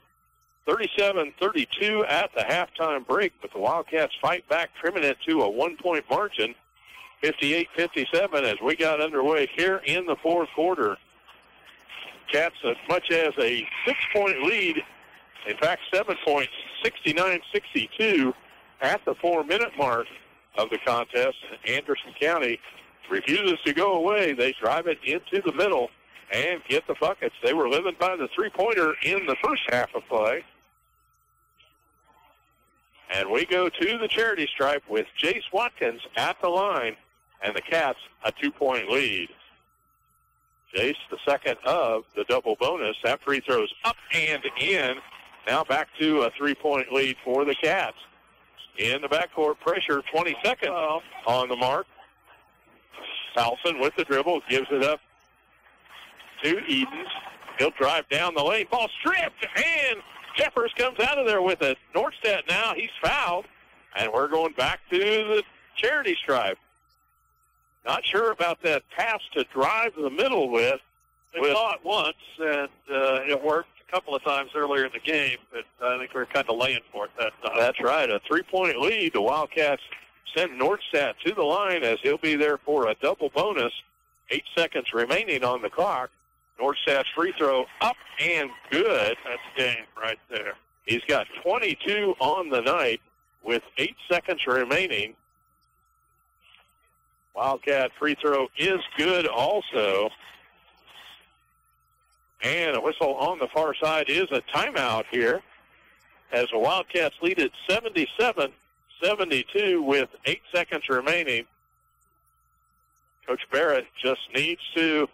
37-32 at the halftime break, but the Wildcats fight back, trimming it to a one-point margin. 58-57 as we got underway here in the fourth quarter. Cats as much as a 6-point lead. In fact, 7 points, 69-62 at the 4-minute mark of the contest. Anderson County refuses to go away. They drive it into the middle and get the buckets. They were living by the three-pointer in the first half of play. And we go to the charity stripe with Jace Watkins at the line, and the Cats a 2-point lead. Jace, the second of the double bonus. That free throw's up and in. Now back to a 3-point lead for the Cats. In the backcourt, pressure, 20 seconds on the mark. Towson with the dribble, gives it up to Edens. He'll drive down the lane. Ball stripped, and Jeffers comes out of there with it. Nordstedt now, he's fouled, and we're going back to the charity stripe. Not sure about that pass to drive the middle with. They saw it once, and it worked a couple of times earlier in the game, but I think we're kind of laying for it that time. That's right, a 3-point lead. The Wildcats send Nordstedt to the line as he'll be there for a double bonus. 8 seconds remaining on the clock. Nordstedt's free throw up and good. That's game right there. He's got 22 on the night with 8 seconds remaining. Wildcat free throw is good also. And a whistle on the far side is a timeout here as the Wildcats lead at 77-72 with 8 seconds remaining. Coach Barrett just needs to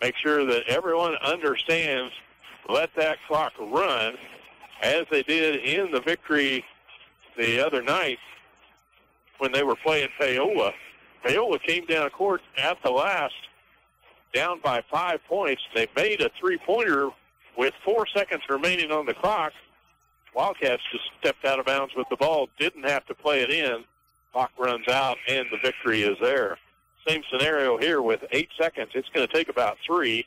make sure that everyone understands, let that clock run as they did in the victory the other night when they were playing Paola. Paola came down court at the last, down by 5 points. They made a three-pointer with 4 seconds remaining on the clock. Wildcats just stepped out of bounds with the ball, didn't have to play it in. Clock runs out, and the victory is there. Same scenario here with 8 seconds. It's going to take about 3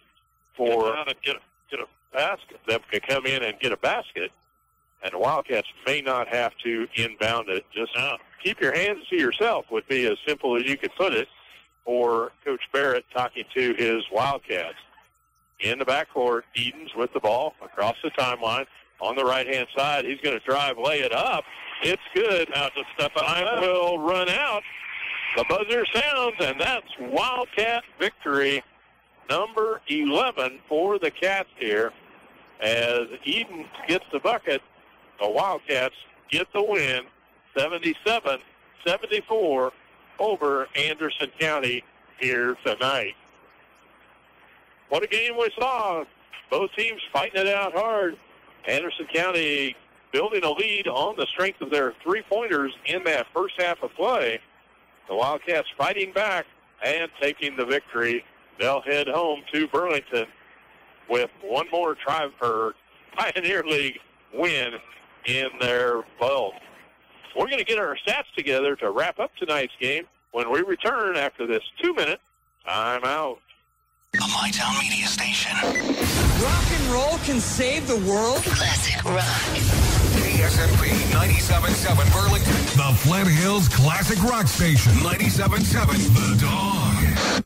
for get a basket. Them to come in and get a basket. And the Wildcats may not have to inbound it. Just keep your hands to yourself would be as simple as you could put it for Coach Barrett talking to his Wildcats. In the backcourt, Edens with the ball across the timeline. On the right-hand side, he's going to drive, lay it up. It's good. Now the step time will run out. The buzzer sounds, and that's Wildcat victory number 11 for the Cats here. As Edens gets the bucket, the Wildcats get the win, 77-74 over Anderson County here tonight. What a game we saw. Both teams fighting it out hard. Anderson County building a lead on the strength of their three-pointers in that first half of play. The Wildcats fighting back and taking the victory. They'll head home to Burlington with one more Pioneer League win in their belt. We're going to get our stats together to wrap up tonight's game when we return after this 2-minute timeout. The MyTown Media Station. Rock and roll can save the world. Classic rock. KSNP 97.7 Burlington. The Flint Hills Classic Rock Station. 97.7 The Dawg.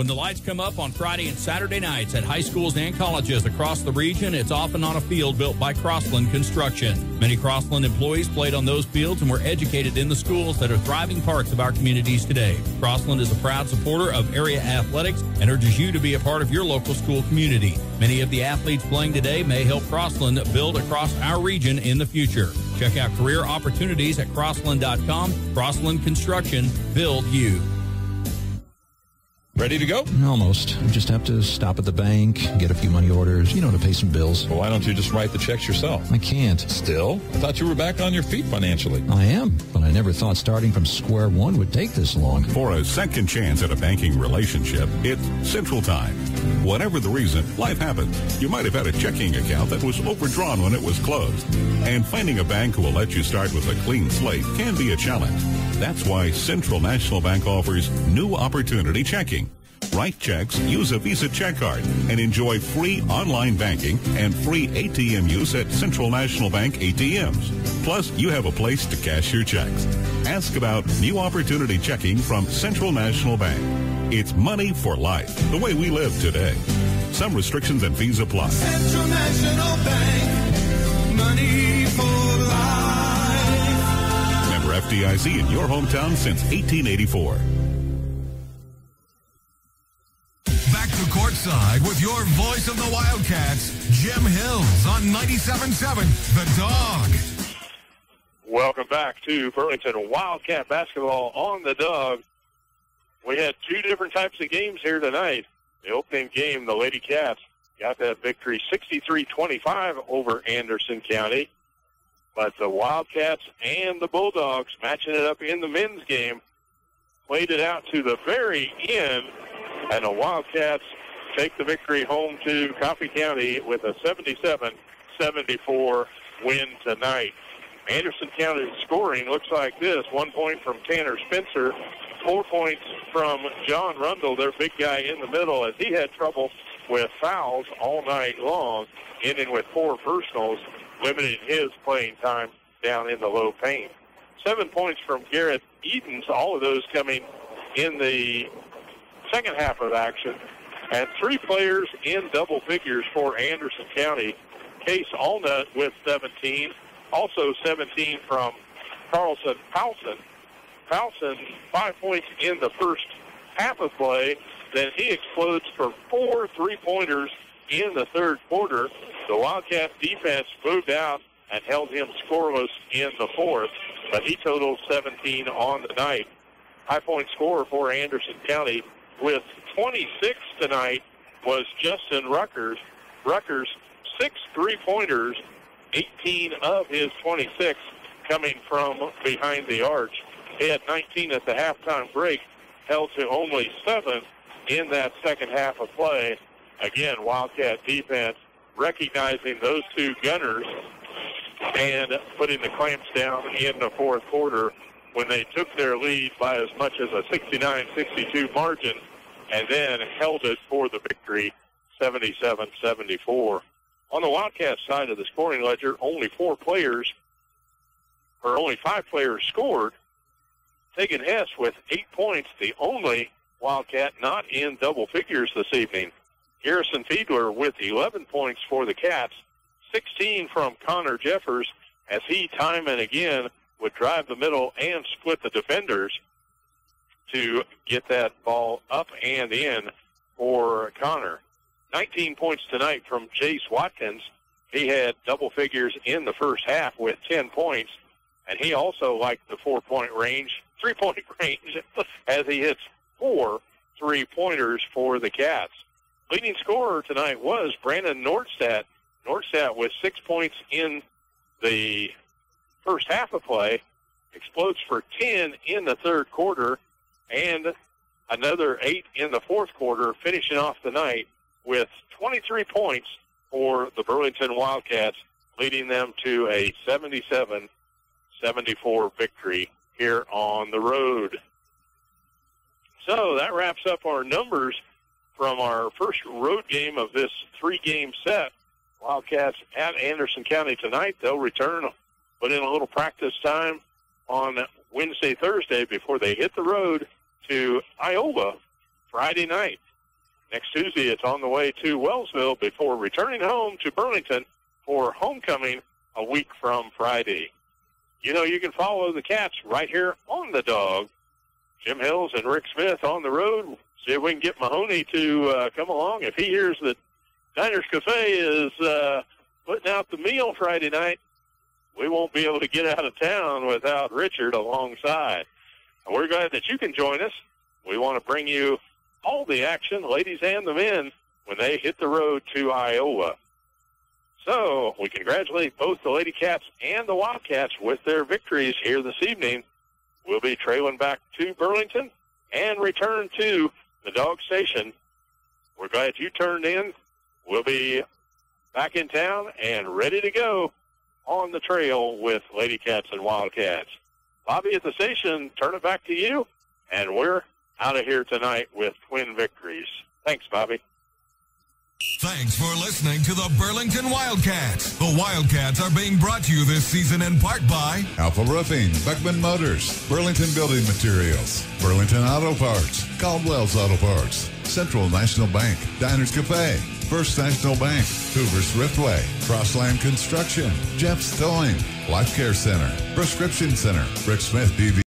When the lights come up on Friday and Saturday nights at high schools and colleges across the region, it's often on a field built by Crossland Construction. Many Crossland employees played on those fields and were educated in the schools that are thriving parts of our communities today. Crossland is a proud supporter of area athletics and urges you to be a part of your local school community. Many of the athletes playing today may help Crossland build across our region in the future. Check out career opportunities at crossland.com. Crossland Construction, build you. Ready to go? Almost. I just have to stop at the bank, get a few money orders, to pay some bills. Well, why don't you just write the checks yourself? I can't. Still? I thought you were back on your feet financially. I am, but I never thought starting from square one would take this long. For a second chance at a banking relationship, it's Central Time. Whatever the reason, life happens. You might have had a checking account that was overdrawn when it was closed. And finding a bank who will let you start with a clean slate can be a challenge. That's why Central National Bank offers New Opportunity Checking. Write checks, use a Visa check card, and enjoy free online banking and free ATM use at Central National Bank ATMs. Plus, you have a place to cash your checks. Ask about New Opportunity Checking from Central National Bank. It's money for life, the way we live today. Some restrictions and fees apply. Central National Bank, money for life. Member FDIC in your hometown since 1884. Back to courtside with your voice of the Wildcats, Jim Hills on 97.7 The Dog. Welcome back to Burlington Wildcat basketball on the Dog. We had two different types of games here tonight. The opening game, the Lady Cats got that victory 63-25 over Anderson County. But the Wildcats and the Bulldogs matching it up in the men's game played it out to the very end. And the Wildcats take the victory home to Coffee County with a 77-74 win tonight. Anderson County's scoring looks like this. 1 point from Tanner Spencer, 4 points from John Rundle, their big guy in the middle, as he had trouble with fouls all night long, ending with 4 personals, limiting his playing time down in the low paint. 7 points from Garrett Edens, all of those coming in the second half of action, and 3 players in double figures for Anderson County. Case Allnut with 17, also 17 from Carlson Powson. Powson, 5 points in the first half of play, then he explodes for 4 3-pointers in the third quarter. The Wildcat defense moved out and held him scoreless in the fourth, but he totals 17 on the night. High-point scorer for Anderson County with 26 tonight was Justin Ruckers. Ruckers, 6 3-pointers, 18 of his 26 coming from behind the arch. He had 19 at the halftime break, held to only 7 in that second half of play. Again, Wildcat defense recognizing those 2 gunners and putting the clamps down in the fourth quarter when they took their lead by as much as a 69-62 margin, and then held it for the victory, 77-74. On the Wildcats side of the scoring ledger, only 5 players scored. Tegan Hess with 8 points, the only Wildcat not in double figures this evening. Garrison Fiedler with 11 points for the Cats, 16 from Connor Jeffers, as he time and again would drive the middle and split the defenders to get that ball up and in for Connor. 19 points tonight from Jace Watkins. He had double figures in the first half with 10 points, and he also liked the 3-point range, as he hits 4 3-pointers for the Cats. Leading scorer tonight was Brandon Nordstadt. Nordstadt with 6 points in the first half of play, explodes for 10 in the third quarter, and another 8 in the fourth quarter, finishing off the night with 23 points for the Burlington Wildcats, leading them to a 77-74 victory here on the road. So that wraps up our numbers from our first road game of this 3-game set. Wildcats at Anderson County tonight. They'll return, put in a little practice time on Wednesday, Thursday before they hit the road to Iowa Friday night. Next Tuesday, it's on the way to Wellsville before returning home to Burlington for homecoming a week from Friday. You know, you can follow the Cats right here on the Dog. Jim Hills and Rick Smith on the road. See if we can get Mahoney to come along. If he hears that Diners Cafe is putting out the meal Friday night, we won't be able to get out of town without Richard alongside. And we're glad that you can join us. We want to bring you all the action, ladies and the men, when they hit the road to Iowa. So we congratulate both the Lady Cats and the Wildcats with their victories here this evening. We'll be trailing back to Burlington and return to the Dog Station. We're glad you turned in. We'll be back in town and ready to go on the trail with Lady Cats and Wildcats. Bobby at the station, turn it back to you, and we're out of here tonight with twin victories. Thanks, Bobby. Thanks for listening to the Burlington Wildcats. The Wildcats are being brought to you this season in part by Alpha Roofing, Beckman Motors, Burlington Building Materials, Burlington Auto Parts, Caldwell's Auto Parts, Central National Bank, Diners Cafe, First National Bank, Hoover's Thriftway, Crossland Construction, Jeff's Towing, Life Care Center, Prescription Center, Rick Smith DV.